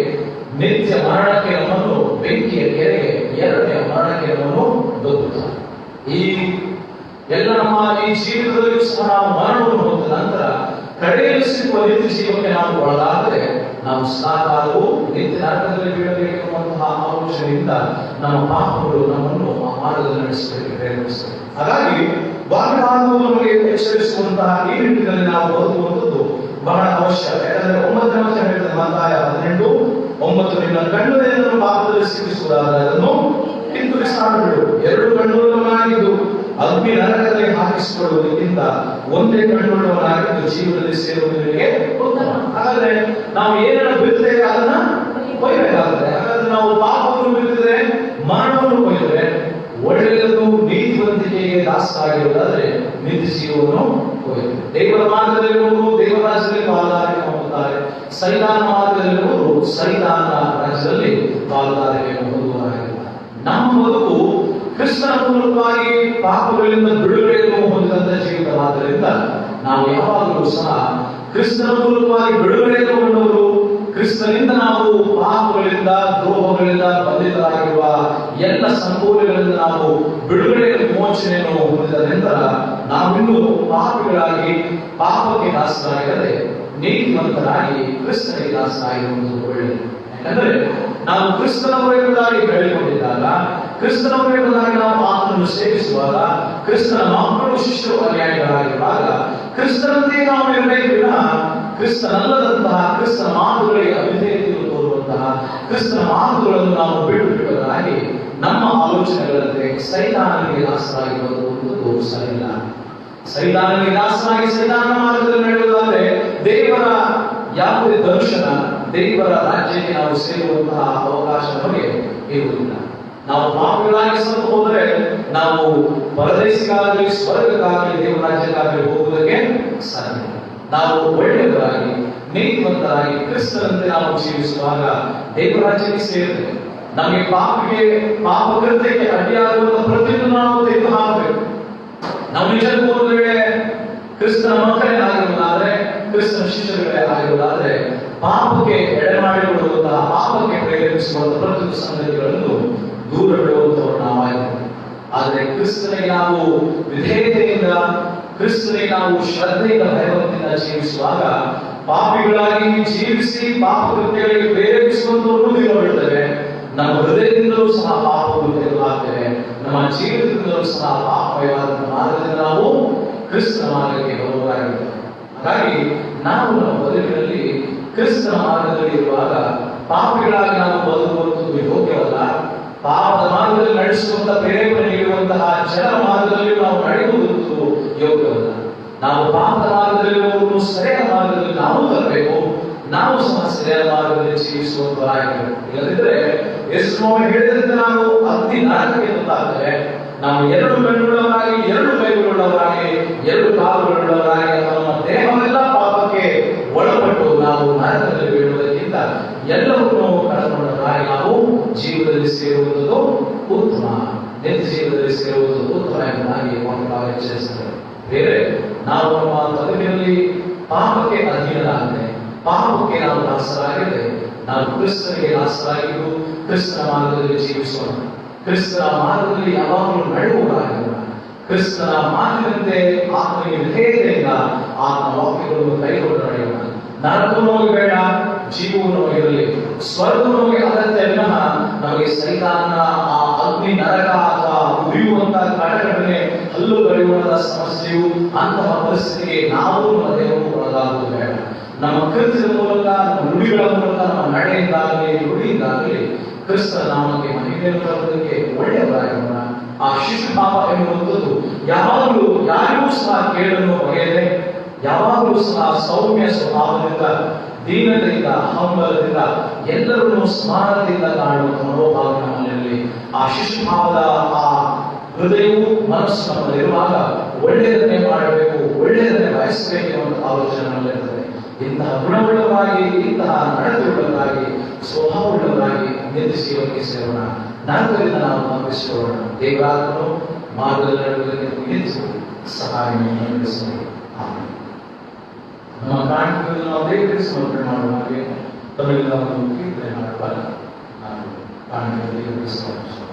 C: ನಿತ್ಯ ಮರಣಕ್ಕೆ ನಮ್ಮನ್ನು, ಬೆಂಕಿಯ ಕೆರೆಗೆ, ಎರಡನೆಯ ಮರಣಕ್ಕೆ ನಮ್ಮನ್ನು ದೊಬ್ಬುತ್ತಾರೆ. ಈ ಎಲ್ಲ ನಮ್ಮ ಈ ಜೀವಿತದಲ್ಲಿಯೂ ಸಹ ನಾವು ಮರಣವನ್ನು ಹೊಂದ ನಂತರ ಕಡೆಯಲ್ಲಿ ಸಿಗುವ ನಿತ್ಯ ಜೀವಕ್ಕೆ ನಾವು ಒಳಗಾದರೆ ನಾವು ಸದಾಕಾಲವು ನಿತ್ಯ ನರಕದಲ್ಲಿ ಬೀಳಬೇಕೆನ್ನುವಂತಹ ಆಲೋಚನೆಯಿಂದ ನಮ್ಮ ಪಾಪಗಳು ನಮ್ಮನ್ನು ಆ ಮಾರ್ಗದಲ್ಲಿ ನಡೆಸಬೇಕು ಪ್ರೇರೇಪಿಸುತ್ತದೆ. ಹಾಗಾಗಿ ವಾಗ್ದಾನವು ನಮಗೆ ಎಚ್ಚರಿಸುವಂತಹ ಈ ನಿಟ್ಟಿನಲ್ಲಿ ನಾವು ಬದುಕುವಂಥದ್ದು ಬಹಳ ಅವಶ್ಯ. ಯಾಕಂದ್ರೆ 9ನೇ ವಚನ ಹೇಳಿದ ಮತ್ತಾಯ 18:9, ನಿನ್ನ ಕಣ್ಣುಗಳನ್ನು ಪಾಪದಲ್ಲಿ ಸಿಕ್ಕಿಸುವುದಾದರೆ ಅದನ್ನು ಹಿಂತಿರುಗಿಸಾಡಬೇಡು. 2 ಕಣ್ಣುಳ್ಳವನಾಗಿದ್ದು ಅಗ್ನಿ ನರಕದಲ್ಲಿ ಹಾಕಿಸಿಕೊಳ್ಳುವುದಕ್ಕಿಂತ ಒಂದೇ ಕಣ್ಣುಳ್ಳವನಾಗಿದ್ದು ಜೀವನದಲ್ಲಿ ಸೇರುವುದು ನಿನಗೆ ಉತ್ತಮ. ಹಾಗಾದ್ರೆ ನಾವು ಏನನ್ನು ಬಿಡುತ್ತೇವೆ ಅದನ್ನ ಕೊಯ್ಯಬೇಕಾಗುತ್ತೆ. ಹಾಗಾದ್ರೆ ನಾವು ಪಾಪವನ್ನು ಬಿಟ್ಟಿದ್ರೆ, ಮರಣವನ್ನು ಕೊಯ್ದರೆ, ಒಳ್ಳೆಯದು ನೀತಿವಂತಿಕೆಗೆ ದಾಸರಾಗಿರುವುದಾದ್ರೆ ನಿತ್ಯ ಜೀವವನ್ನು ಕೊಯ್ಯುತ್ತೆ. ದೇವರ ಮಾರ್ಗದಲ್ಲಿರುವವರು ದೇವರ ರಾಜ್ಯದಲ್ಲಿ ಪಾಲುದಾರಿಕೆ ಹೊಂದುತ್ತಾರೆ, ಸೈತಾನ ಮಾರ್ಗದಲ್ಲಿರುವವರು ಸೈತಾನ ರಾಜ್ಯದಲ್ಲಿ ಪಾಲುದಾರಿಕೆಯನ್ನು ಹೊಂದುವರಾಗಿರುತ್ತಾರೆ. ನಮ್ಮ ಬದುಕು ಕ್ರಿಸ್ತನ ಮೂಲಕವಾಗಿ ಪಾಪಗಳಿಂದ ಬಿಡುಗಡೆಯನ್ನು ಹೊಂದಿದಂತ ಜೀವಿತವಾದ್ದರಿಂದ ನಾವು ಯಾವಾಗಲೂ ಸಹ ಕ್ರಿಸ್ತನ ಮೂಲಕವಾಗಿ ಬಿಡುಗಡೆಯನ್ನು ಹೊಂದವರು, ಕ್ರಿಸ್ತನಿಂದ ನಾವು ಪಾಪಗಳಿಂದ, ದ್ರೋಹಗಳಿಂದ ಬಂಧಿತರಾಗಿರುವ ಎಲ್ಲ ಸಂಕೋಲೆಗಳಿಂದ ನಾವು ಬಿಡುಗಡೆಯ ವಿಮೋಚನೆಯನ್ನು ಹೊಂದಿದ ನಂತರ ನಾವಿನ್ನೂ ಪಾಪಿಗಳಾಗಿ ಪಾಪಕ್ಕೆ ದಾಸರಾಗಿರದೆ ನೀತಿವಂತರಾಗಿ ಕ್ರಿಸ್ತನಿಗೆ ದಾಸರಾಗಿರುವುದು ಒಳ್ಳೆಯದು. ಯಾಕಂದ್ರೆ ನಾವು ಕ್ರಿಸ್ತನವರೆಂಬುದಾಗಿ ಬೆಳೆದುಕೊಂಡಿದ್ದಾಗ, ಕ್ರಿಸ್ತನವರೆಂಬುದಾಗಿ ನಾವು ಆತನನ್ನು ಸೇವಿಸುವಾಗ, ಕ್ರಿಸ್ತನ ಮಕ್ಕಳು, ಶಿಷ್ಯರು, ಅನುಯಾಯಿಗಳಾಗಿರುವಾಗ ಕ್ರಿಸ್ತನಂತೆ ನಾವು ಇರಬೇಕಿಲ್ಲ. ಕ್ರಿಸ್ತನಲ್ಲದಂತಹ, ಕ್ರಿಸ್ತನ ಮಾತುಗಳಿಗೆ ಅವಿಧೇಯತೆಯನ್ನು ತೋರುವಂತಹ ಕ್ರಿಸ್ತನ ಮಾತುಗಳನ್ನು ನಾವು ಬಿಡುಗಡೆಯಾಗಿ ನಮ್ಮ ಆಲೋಚನೆಗಳಂತೆ ಸೈತಾನನಿಗೆ ದಾಸರಾಗಿರುವುದು ಸರಿಯಿಲ್ಲ. ಸೈತಾನನಿಗೆ ದಾಸರಾಗಿ ಸೈತಾನ ಮಾರ್ಗದಲ್ಲಿ ನಡೆಯುವುದಾದರೆ ದೇವರ ಯಾವುದೇ ದರ್ಶನ, ದೇವರ ರಾಜ್ಯಕ್ಕೆ ನಾವು ಸೇರುವಂತಹ ಅವಕಾಶ ನಮಗೆ ಇರುವುದಿಲ್ಲ. ನಾವು ಪಾಪಿಗಳಾಗಿ ಸತ್ತು ಹೋದರೆ ನಾವು ಪರದೇಶಕ್ಕಾಗಲಿ ಸ್ವರ್ಗಕ್ಕಾಗಲಿ ದೇವರ ರಾಜ್ಯಕ್ಕಾಗಲಿ ಹೋಗುವುದಕ್ಕೆ ಸಾಧ್ಯ. ನಾವು ಒಳ್ಳೆಯವರಾಗಿ ನೀತಿವಂತರಾಗಿ ಕ್ರಿಸ್ತನಂತೆ ನಾವು ಜೀವಿಸುವಾಗ ದೇವರ ರಾಜ್ಯಕ್ಕೆ ಸೇರುತ್ತೇವೆ. ನಮಗೆ ಪಾಪ ಕೃತ್ಯಕ್ಕೆ ಅಡ್ಡಿಯಾಗುವಂತಹ ಪ್ರತಿಯೊಂದು ನಾವು ತೆಗೆದು ಹಾಕಬೇಕು. ನಾವು ನಿಜಕ್ಕೂ ಒಂದು ವೇಳೆ ಕ್ರಿಸ್ತನ ಮಕ್ಕಳೇ ಆಗಿರುವುದಾದ್ರೆ, ಕ್ರಿಸ್ತನ ಶಿಷ್ಯರುಗಳೇ ಆಗಿರುವುದಾದ್ರೆ ಪಾಪಕ್ಕೆ ಎಡೆ ಮಾಡಿಕೊಡುವಂತಹ, ಪಾಪಕ್ಕೆ ಪ್ರೇರೇಪಿಸುವಂತಹ ಪ್ರತಿಯೊಂದು ಸಂಗತಿಗಳನ್ನು ದೂರ ಬಿಡುವಂತವರು ನಾವಾಗಿದ್ದೇವೆ. ಆದರೆ ಕ್ರಿಸ್ತನಿಗೆ ನಾವು ವಿಧೇಯತೆಯಿಂದ, ಕ್ರಿಸ್ತನಿಗೆ ನಾವು ಶ್ರದ್ಧೆಯಿಂದ, ಭಯಭಕ್ತಿಯಿಂದ ಜೀವಿಸುವಾಗ ಪಾಪಿಗಳಾಗಿ ಜೀವಿಸಿ ಪಾಪ ಕೃತ್ಯಗಳಿಗೆ ಪ್ರೇರೇಪಿಸುವಂತವರು ದೂರ ಬಿಡ್ತೇವೆ. ನಮ್ಮ ಹೃದಯದಿಂದಲೂ ಸಹ ಪಾಪವನ್ನು ತೆಗೆದುಹಾಕ್ತೇವೆ. ನಮ್ಮ ಜೀವಿತದಿಂದಲೂ ಸಹ ಪಾಪಮಯವಾದ ಮಾರ್ಗದಿಂದ ನಾವು ಕ್ರಿಸ್ತನ ಮಾರ್ಗಕ್ಕೆ ಬರುವವರಾಗಿದ್ದೇವೆ. ಹಾಗಾಗಿ ನಾವು ನಮ್ಮ ಬದುಕಿನಲ್ಲಿ ಕ್ರಿಸ್ತನ ಮಾರ್ಗದಲ್ಲಿ ಇರುವಾಗ ಪಾಪಿಗಳಾಗಿ ನಾವು ಬದುಕುವಂಥದ್ದು ಯೋಗ್ಯವಲ್ಲ. ಪಾಪದ ಮಾರ್ಗದಲ್ಲಿ ನಡೆಸುವಂತಹ ಪ್ರೇರೇಪಣೆ ನೀಡುವಂತಹ ಜನರ ಮಾರ್ಗದಲ್ಲಿ ನಾವು ನಡೆಯುವುದು ಯೋಗ್ಯವಲ್ಲ. ನಾವು ಪಾಪದ ಮಾರ್ಗದಲ್ಲಿರುವವರು ಸರಿಯಾದ ಮಾರ್ಗದಲ್ಲಿ ನಾವು ತರಬೇಕು. ನಾವು ಸಹ ಸರಿಯಾದ ಮಾರ್ಗದಲ್ಲಿ ಜೀವಿಸುವಂತವರಾಗಿರಬೇಕು. ಇಲ್ಲದಿದ್ದರೆ ಎಷ್ಟು ಹೇಳಿದಂತೆ ನಾವು ಅಗ್ನಿ ನರಕಕ್ಕೆ ಮುಂದಾಗ್ತೇವೆ. ನಾವು 2 ಕಣ್ಣುಳ್ಳವರಾಗಿ, 2 ಕೈಗಳುಳ್ಳವರಾಗಿ, 2 ಕಾಲುಗಳುಳ್ಳವರಾಗಿ ನಮ್ಮ ದೇಹವೆಲ್ಲ ಪಾಪಕ್ಕೆ ಒಳಪಟ್ಟು ನಾವು ನರಕದಲ್ಲಿ ಬೀಳುವುದಕ್ಕಿಂತ ಎಲ್ಲವನ್ನೂ ಕಳೆದುಕೊಂಡವರಾಗಿ ನಾವು ಜೀವನದಲ್ಲಿ ಸೇರುವುದು ಉತ್ತಮ, ನಿತ್ಯ ಜೀವನದಲ್ಲಿ ಸೇರುವುದು ಉತ್ತಮ ಎಂಬುದಾಗಿ ನಾವು ಎಚ್ಚರಿಸುತ್ತೇವೆ. ಬೇರೆ ನಾವು ನಮ್ಮ ಬದುಕಿನಲ್ಲಿ ಪಾಪಕ್ಕೆ ಅಧೀನರಾಗದೆ, ಪಾಪಕ್ಕೆ ನಾವು ದಾಸರಾಗದೆ, ನಾವು ಕ್ರಿಸ್ತನಿಗೆ ದಾಸರಾಗಿದ್ದು ಕ್ರಿಸ್ತನ ಮಾರ್ಗದಲ್ಲಿ ಜೀವಿಸೋಣ. ಕ್ರಿಸ್ತನ ಮಾರ್ಗದಲ್ಲಿ ಯಾವಾಗಲೂ ನಡೆಯುವವರಾಗಿರೋಣ. ಕ್ರಿಸ್ತನ ಮಾತಿನಂತೆ ಆತನಿಗೆ ವಿಧೇಯತೆಯಿಂದ ಆತನ ವಾಕ್ಯಗಳನ್ನು ಕೈಗೊಂಡು ನಡೆಯೋಣ. ನರಕವು ನಮಗೆ ಬೇಡ, ಜೀವವು ನಮಗಿರಲಿ. ಸ್ವರ್ಗವು ನಮಗೆ ಅಗತ್ಯವಿಲ್ಲ. ನಮಗೆ ಸೈತಾನ ಆ ಅಗ್ನಿ ನರಕ ಅಥವಾ ಉರಿಯುವಂತಹ ಕಟಕಟನೆ, ಹಲ್ಲು ಕಡಿಯುವಂತಹ ಸಮಸ್ಯೆಯು, ಅಂತಹ ಪರಿಸ್ಥಿತಿಗೆ ನಾವು ನಮ್ಮ ದೇಹವು ಒಳಗಾಗುವುದು ಬೇಡ. ನಮ್ಮ ಕೃತ್ಯದ ಮೂಲಕ, ನಮ್ಮ ನುಡಿಗಳ ಮೂಲಕ, ನಮ್ಮ ನಡೆಯಿಂದಾಗಲಿ, ನುಡಿಯಿಂದಾಗಲಿ ಕ್ರಿಸ್ತ ನಾಮಕ್ಕೆ ಮಹಿಮೆಯನ್ನು ತರುವುದಕ್ಕೆ ಒಳ್ಳೆಯವರಾಗಿರೋಣ. ಆ ಶಿಶುಭಾವ ಎನ್ನುವಂಥದ್ದು ಯಾವಾಗಲೂ ಯಾರಿಗೂ ಸಹ ಕೇಳನ್ನು ಬಗೆಯದೆ, ಯಾವಾಗಲೂ ಸಹ ಸೌಮ್ಯ ಸ್ವಭಾವದಿಂದ, ದೀನತೆಯಿಂದ, ಹಂಬಲದಿಂದ, ಎಲ್ಲರನ್ನೂ ಸ್ಮಾರಕದಿಂದ ಕಾಣುವ ಮನೋಭಾವ ನಮ್ಮಲ್ಲಿ ಆ ಶಿಶುಭಾವದ ಆ ಹೃದಯವು ಮನಸ್ಸು ನಮ್ಮಲ್ಲಿರುವಾಗ ಒಳ್ಳೆಯದನ್ನೇ ಮಾಡಬೇಕು, ಒಳ್ಳೆಯದನ್ನೇ ಬಯಸಬೇಕು ಎನ್ನುವಂಥ ಆಲೋಚನೆ ನಮ್ಮಲ್ಲಿರ್ತದೆ. ಇಂತಹ ಗುಣವುಳ್ಳವರಾಗಿ, ಇಂತಹ ನಡತೆಯುಳ್ಳವರಾಗಿ, ಸ್ವಭಾವವುಳ್ಳವರಾಗಿ ನಿಂದಿಸಿ ಯೋಗಿಸೋಣ. ನರಕದಿಂದ ನಾವು ತಪ್ಪಿಸಿಕೊಳ್ಳೋಣ. ದೇವರಾತ್ಮನು ಮಾರ್ಗದಲ್ಲಿ ನಡೆಯುವುದಕ್ಕೆ ನಿಲ್ಲಿಸಿ ಸಹಾಯವನ್ನು ನಡೆಸಲಿ. ನಮ್ಮ ಕಾಣಿಕೆಯನ್ನು ನಾವು ದೇವರಿಗೆ ಸಮರ್ಪಣೆ ಮಾಡುವ ಹಾಗೆ ತಮಿಳಿನ ಒಂದು ಕೀರ್ತನೆ ಮಾಡುವಾಗ ನಾನು ಕಾಣಿಕೆಯಲ್ಲಿ ದೇವರಿಗೆ ಸಮರ್ಪಿಸೋಣ.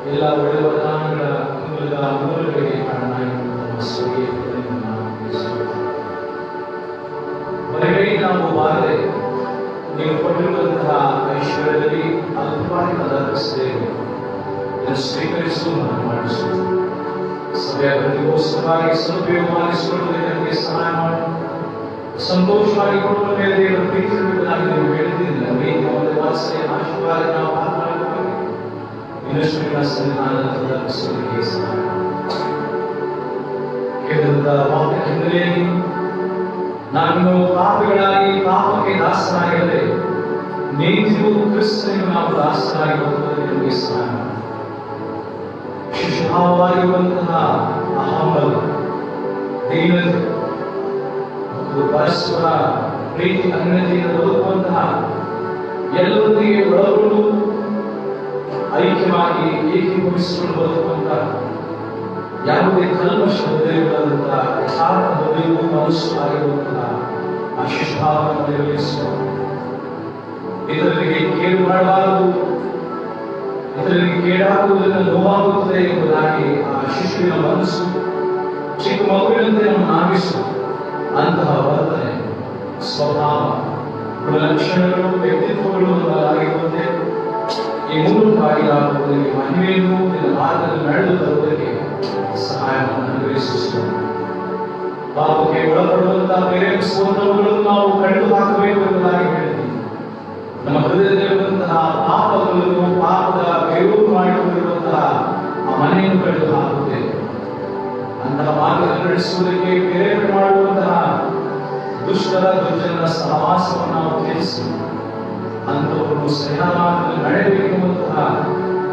C: ಎಲ್ಲ ಒಳ್ಳೆಯ ವರದಾನಗಳ ಮೂಲಗಳಿಗೆ ಕಾರಣನಾಗಿರುವ ಸ್ವರ್ಗೀಯತೆಯನ್ನು ನಾವು ಹೊರಗಡೆ ನಾವು ಬಾರದೆ ನೀವು ಕೊಟ್ಟಿರುವಂತಹ ಐಶ್ವರ್ಯದಲ್ಲಿ ಅಲ್ಪವಾಗಿ ಅರ್ಪಿಸಿದ್ದೇವೆ. ಇದನ್ನು ಸ್ವೀಕರಿಸು ಮತ್ತು ಮಾಡಿಸು. ಸಭೆಯ ಪ್ರತಿಗೋಸ್ಕರವಾಗಿ ಸದುಪಯೋಗವಾಗಿಸಿಕೊಳ್ಳುವುದಕ್ಕೆ ನಮಗೆ ಸಹಾಯ ಮಾಡಿ. ಸಂತೋಷವಾಗಿ ಕೊಡುವ ಮೇಲೆ ದೇವರ ಪ್ರೀತಿಯಾಗಿ ನೀವು ಹೇಳಿದ್ದಿಲ್ಲ. ಪ್ರೀತಿಯ ಒಂದು ವಾತ್ಸಲ್ಯ ಆಶೀರ್ವಾದ ನಾವು ಮಾತನಾಡುವಾಗ ಇನ್ನಷ್ಟು ನಿಮ್ಮ ಸನ್ನಿಧಾನದ ಅರ್ಪಿಸುವುದಕ್ಕೆ ಸಹಾಯ ಮಾಡಿ. ಕೇಳಿದ ವಾಕ್ಯ ಹಿನ್ನೆಲೆಯಲ್ಲಿ ನಾನು ಪಾಪಿಗಳಾಗಿ ಪಾಪಕ್ಕೆ ದಾಸನಾಗಿರದೆ ನೀತಿಯು ಕ್ರಿಸ್ತನಿಗೆ ನಾವು ದಾಸರಾಗಿ ಹೋಗುವುದಕ್ಕೆ ನಮಗೆ ಸಹಾಯ ಮಾಡಿ. ಶಿಶುಭಾವವಾಗಿರುವಂತಹ ಹಂಬಲ, ದೀನತೆ ಮತ್ತು ಪರಸ್ಪರ ಪ್ರೀತಿ ಅನ್ಯತೆಯಿಂದ ಬದುಕುವಂತಹ ಎಲ್ಲರೊಂದಿಗೆ ಒಳಗೊಂಡು ಐಕ್ಯವಾಗಿ ಏಕೀಭವಿಸಿಕೊಂಡು ಬದುಕುವಂತಹ ಯಾವುದೇ ಕಲ್ಮಶ ಹೃದಯಗಳಂತಹ ಯಥಾರ್ಥ ಹೃದಯವೂ ಮನಸ್ಸು ಆಗಿರುವಂತಹ ಆ ಶಿಶುಭಾವವನ್ನು ನೆರವೇರಿಸುವ, ಇತರರಿಗೆ ಕೇಡು ಮಾಡಬಾರದು, ಇತರರಿಗೆ ಕೇಡಾಗುವುದರಿಂದ ನೋವಾಗುತ್ತದೆ ಎಂಬುದಾಗಿ ಆ ಶಿಶುವಿನ ಮನಸ್ಸು ಚಿಕ್ಕ ಮಗುವಿನಂತೆ ನಮ್ಮನ್ನು ಆಗಿಸುವ ಅಂತಹ ವರ್ತನೆ, ಸ್ವಭಾವ, ಗುಣಲಕ್ಷಣಗಳು, ವ್ಯಕ್ತಿತ್ವಗಳು ನಮ್ಮದಾಗಿರುವಂತೆ ಈ ಮೂಲಕವಾಗಿ ನಾವು ನಿಮಗೆ ಮಹಿಮೆಯನ್ನು ನಿನ್ನ ಮಾರ್ಗದಲ್ಲಿ ನಡೆದು ತರುವುದಕ್ಕೆ ಸಹಾಯವನ್ನು ಅನುಗ್ರಹಿಸುತ್ತೇವೆ. ಪಾಪಕ್ಕೆ ಒಳಪಡುವಂತಹ ಪ್ರೇರೇಪಿಸುವಂತವುಗಳನ್ನು ನಾವು ಕಡಿದು ಹಾಕಬೇಕು ಎಂಬುದಾಗಿ ಹೇಳಿದ್ದೀವಿ. ನಮ್ಮ ಹೃದಯದಲ್ಲಿರುವಂತಹ ಪಾಪಗಳನ್ನು, ಪಾಪದ ಬೇರು ಮಾಡಿಕೊಂಡಿರುವಂತಹ ಆ ಮನೆಯನ್ನು ಕಡಿದು ಹಾಕುತ್ತೇವೆ. ಅಂತಹ ಮಾರ್ಗದಲ್ಲಿ ನಡೆಸುವುದಕ್ಕೆ ಪ್ರೇರೇಪಣೆ ಮಾಡುವಂತಹ ದುಷ್ಟರ ದುರ್ಜನರ ಸಹವಾಸವನ್ನು ನಾವು ತ್ಯಜಿಸಿ ಅಂತವರು ಸರಿಯಾದ ಮಾರ್ಗದಲ್ಲಿ ನಡೆಯಬೇಕೆಂಬಂತಹ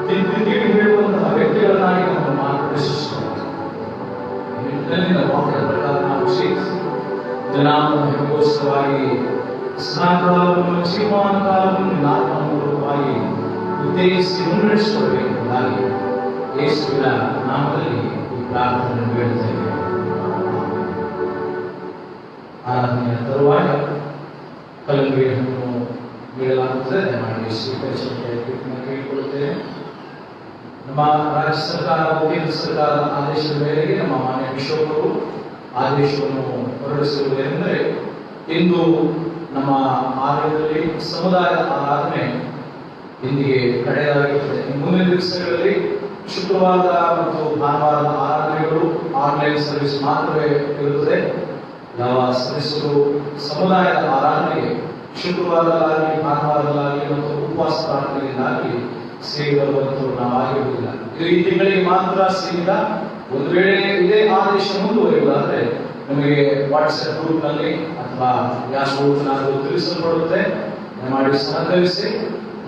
C: ತಿದ್ದಿ ಹೇಳುವಂತಹ ವ್ಯಕ್ತಿಗಳನ್ನಾಗಿ ನಮ್ಮನ್ನು ಮಾರ್ಗದರ್ಶಿಸುತ್ತೇವೆ. ವಾಕ್ಯದ ಪ್ರಕಾರ ನಾವು ಕ್ಷೇತ್ರಿಸಿ ದಿನಾಂಕಗೋಸ್ಕರವಾಗಿ ಸ್ನಾನಕಾಲವನ್ನು, ಜೀವಮಾನ ಕಾಲವನ್ನು ನಾಲ್ಕೂಲಕವಾಗಿ ಉದ್ದೇಶಿಸಿ ಮುನ್ನಡೆಸಿಕೊಳ್ಳಬೇಕೆಂಬುದಾಗಿ ಯೇಸುವಿನ ನಾಮದಲ್ಲಿ ಈ ಪ್ರಾರ್ಥನೆಯನ್ನು ಬೇಡುತ್ತೇವೆ. ಆರಾಧನೆಯ ತರುವಾಯ ಕಲಂಗಡಿಯನ್ನು ನೀಡಲಾಗುತ್ತದೆ. ದಯಮಾಡಿ ಸ್ವೀಕರಿಸಲು ಕೇಳಿಕೊಳ್ಳುತ್ತೇವೆ. ನಮ್ಮ ರಾಜ್ಯ ಸರ್ಕಾರ, ಕೇಂದ್ರ ಸರ್ಕಾರದ ಆದೇಶದ ಮೇರೆಗೆ ನಮ್ಮ ಮಾನ್ಯ ಬಿಷಪ್ಗಳು ಆದೇಶವನ್ನು ಹೊರಡಿಸಿರುವುದೇನೆಂದರೆ, ಇಂದು ನಮ್ಮ ಆಲಯದಲ್ಲಿ ಸಮುದಾಯದ ಆರಾಧನೆ ಇಂದಿಗೆ ಕಡೆಯದಾಗಿರುತ್ತದೆ. ಮುಂದಿನ ದಿವಸಗಳಲ್ಲಿ ಶುಕ್ರವಾರದ ಮತ್ತು ಭಾನುವಾರದ ಆರಾಧನೆಗಳು ಆನ್ಲೈನ್ ಸರ್ವಿಸ್ ಮಾತ್ರವೇ ಇರುತ್ತದೆ. ಯಾವ ಸದಸ್ಯರು ಸಮುದಾಯದ ಆರಾಧನೆಗೆ ಶುಕ್ರವಾರದಲ್ಲಾಗಲಿ, ಭಾನುವಾರದಲ್ಲಾಗಲಿ ಮತ್ತು ಉಪವಾಸ ಪ್ರಾರ್ಥನೆಯಿಂದಾಗಲಿ ಸೇವೆ ಬರುವಂತವರು ನಾವು ಆಗಿರುವುದಿಲ್ಲ. ಇದು ಈ ತಿಂಗಳಿಗೆ ಮಾತ್ರ ಸೀಮಿತ. ಒಂದು ವೇಳೆ ಇದೇ ಆದೇಶ ಮುಂದುವರಿಯುವುದಾದರೆ ನಮಗೆ ವಾಟ್ಸ್ಆಪ್ ಗ್ರೂಪ್ ನಲ್ಲಿ ಅಥವಾ ಯಾವ ಗ್ರೂಪ್ನಾದರೂ ತಿಳಿಸಲ್ಪಡುತ್ತೆ. ದಯಮಾಡಿ ಸಹಕರಿಸಿ.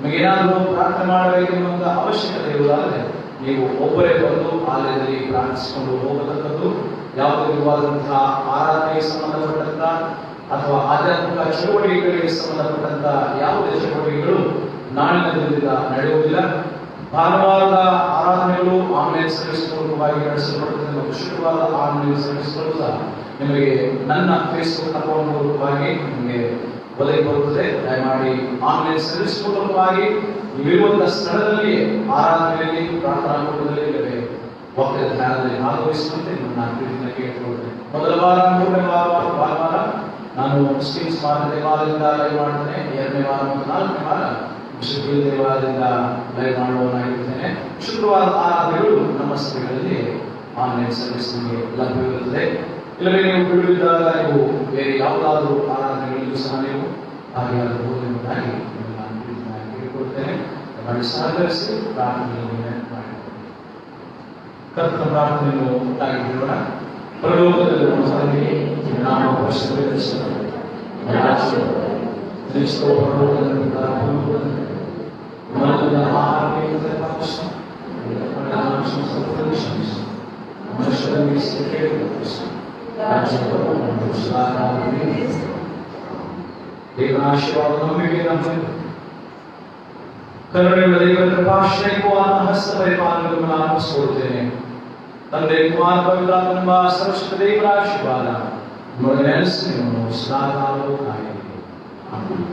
C: ನಿಮಗೇನಾದರೂ ಪ್ರಾರ್ಥನೆ ಮಾಡಬೇಕೆನ್ನುವಂತ ಅವಶ್ಯಕತೆ ಇರುವುದಾದರೆ ನೀವು ಒಬ್ಬರೇ ಬಂದು ಆಲಯದಲ್ಲಿ ಪ್ರಾರ್ಥಿಸಿಕೊಂಡು ಹೋಗತಕ್ಕದ್ದು. ಯಾವುದೇ ವಿಧವಾದಂತಹ ಆರಾಧನೆಗೆ ಸಂಬಂಧಪಟ್ಟಂತ ಅಥವಾ ಆಧ್ಯಾತ್ಮಿಕ ಚಟುವಟಿಕೆಗಳಿಗೆ ಸಂಬಂಧಪಟ್ಟಂತ ಯಾವುದೇ ಚಟುವಟಿಕೆಗಳು ನಾಳಿನ ದಿನದಿಂದ ನಡೆಯುವುದಿಲ್ಲ. ಭಾನುವಾರದ ಆರಾಧನೆಗಳು ಆನ್ಲೈನ್ ಸರ್ವಿಸ್ ಮೂಲಕವಾಗಿ ನಡೆಸಲ್ಪಡುತ್ತದೆ ಮತ್ತು ಶುಕ್ರವಾರದ ಆನ್ಲೈನ್ ಸರ್ವಿಸ್ ಮೂಲಕ ನಿಮಗೆ ನನ್ನ ಫೇಸ್ಬುಕ್ ಅಕೌಂಟ್ ಮೂಲಕವಾಗಿ ನಿಮಗೆ ಒದಗಿ ಬರುತ್ತದೆ. ದಯಮಾಡಿ ಆನ್ಲೈನ್ ಸರ್ವಿಸ್ ಮೂಲಕವಾಗಿ ನೀವಿರುವಂತಹ ಸ್ಥಳದಲ್ಲಿ ಆರಾಧನೆಯಲ್ಲಿ, ಪ್ರಾರ್ಥನಾ ಕೂಟದಲ್ಲಿ ಇಲ್ಲವೇ ವಾಕ್ಯದ ಧ್ಯಾನದಲ್ಲಿ ಭಾಗವಹಿಸುವಂತೆ ನನ್ನ ಪ್ರೀತಿಯನ್ನು ಕೇಳಿಕೊಳ್ಳುತ್ತೇನೆ. ಮೊದಲ ವಾರ, ಮೂರನೇ ಭಾನುವಾರ ನಾನು ಮುಸ್ಲಿಂ ಸಮಾಜ ದೇವಾಲಯದಿಂದ ಲೈವ್ ಮಾಡ್ತೇನೆ. ಎರಡನೇ ವಾರ ಮತ್ತು ನಾಲ್ಕನೇ ವಾರ ಮುಸ್ಲಿಂ ದೇವಾಲಯದಿಂದ ಲೈವ್ ಮಾಡುವವನಾಗಿರ್ತೇನೆ. ಶುಕ್ರವಾರದ ಆರಾಧನೆಗಳು ನಮ್ಮ ಸಭೆಗಳಲ್ಲಿ ಆನ್ಲೈನ್ ಸರ್ವಿಸ್ ನಿಮಗೆ ಲಭ್ಯವಿರುತ್ತದೆ. ಇಲ್ಲವೇ ನೀವು ಬಿಡುವಿದ್ದಾಗ ನೀವು ಬೇರೆ ಯಾವುದಾದ್ರೂ ಆರಾಧನೆಗಳಲ್ಲೂ ಸಹ ನೀವು ಭಾಗಿಯಾಗಬಹುದು ಎಂಬುದಾಗಿ ನಾನು ಪ್ರೀತಿಯನ್ನು ಕೇಳಿಕೊಳ್ತೇನೆ. ಮಾಡಿ ಸಹಕರಿಸಿ ಪ್ರಾರ್ಥನೆಯನ್ನು ಮಾಡಿ. ಕರ್ತನ ಪ್ರಾರ್ಥನೆಯನ್ನು ಒಟ್ಟಾಗಿ ಹೇಳೋಣ. ಪರಲೋಕದಲ್ಲಿ ನಮ್ಮ ತಂದೆಯೇ, ನಿನ್ನ ನಾಮ ಪರಿಶುದ್ಧಪಡಿಸಲ್ಪಡಲಿ. ನಿನ್ನ ರಾಜ್ಯ ಕ್ರಿಸ್ತೋ ಪರಲೋಕದಲ್ಲಿ ಪ್ರಾರ್ಥನೆಯನ್ನು ಮನದ ಆಹಾರಕ್ಕೆ ತಪ್ಪಿಸು. ನಮ್ಮ ಸಂಸ್ಥೆಗಳನ್ನು ಕ್ಷಮಿಸು. ಮನುಷ್ಯರಿಗೆ ಕೇಳಿಕೊಳ್ಳಿಸು. ರಾಜ್ಯವನ್ನು ಸಾಕಾಗಲಿ. ದೇವರ ಆಶೀರ್ವಾದ ನಮಗೆ ನಮ್ಮದು. ಕರುಣೆಯುಳ್ಳ ದೇವರ ಕೃಪಾಶ್ರಯಕ್ಕೂ ಆತನ ಹಸ್ತ ಪರಿಪಾಲನೆಯನ್ನು ನಾನು ಅರ್ಪಿಸಿಕೊಳ್ಳುತ್ತೇನೆ. ತಂದೆ, ಕುಮಾರ, ಪವಿತ್ರಾತ್ಮನೆಂಬ ಸರ್ವಶ್ರೇಷ್ಠ ದೇವರ ಆಶೀರ್ವಾದ ನಿಮಗೆ ನೆಲೆಸಿ ನಿಮ್ಮನ್ನು ಸದಾಕಾಲವೂ ಕಾಯಲಿ. ಆಮೆನ್.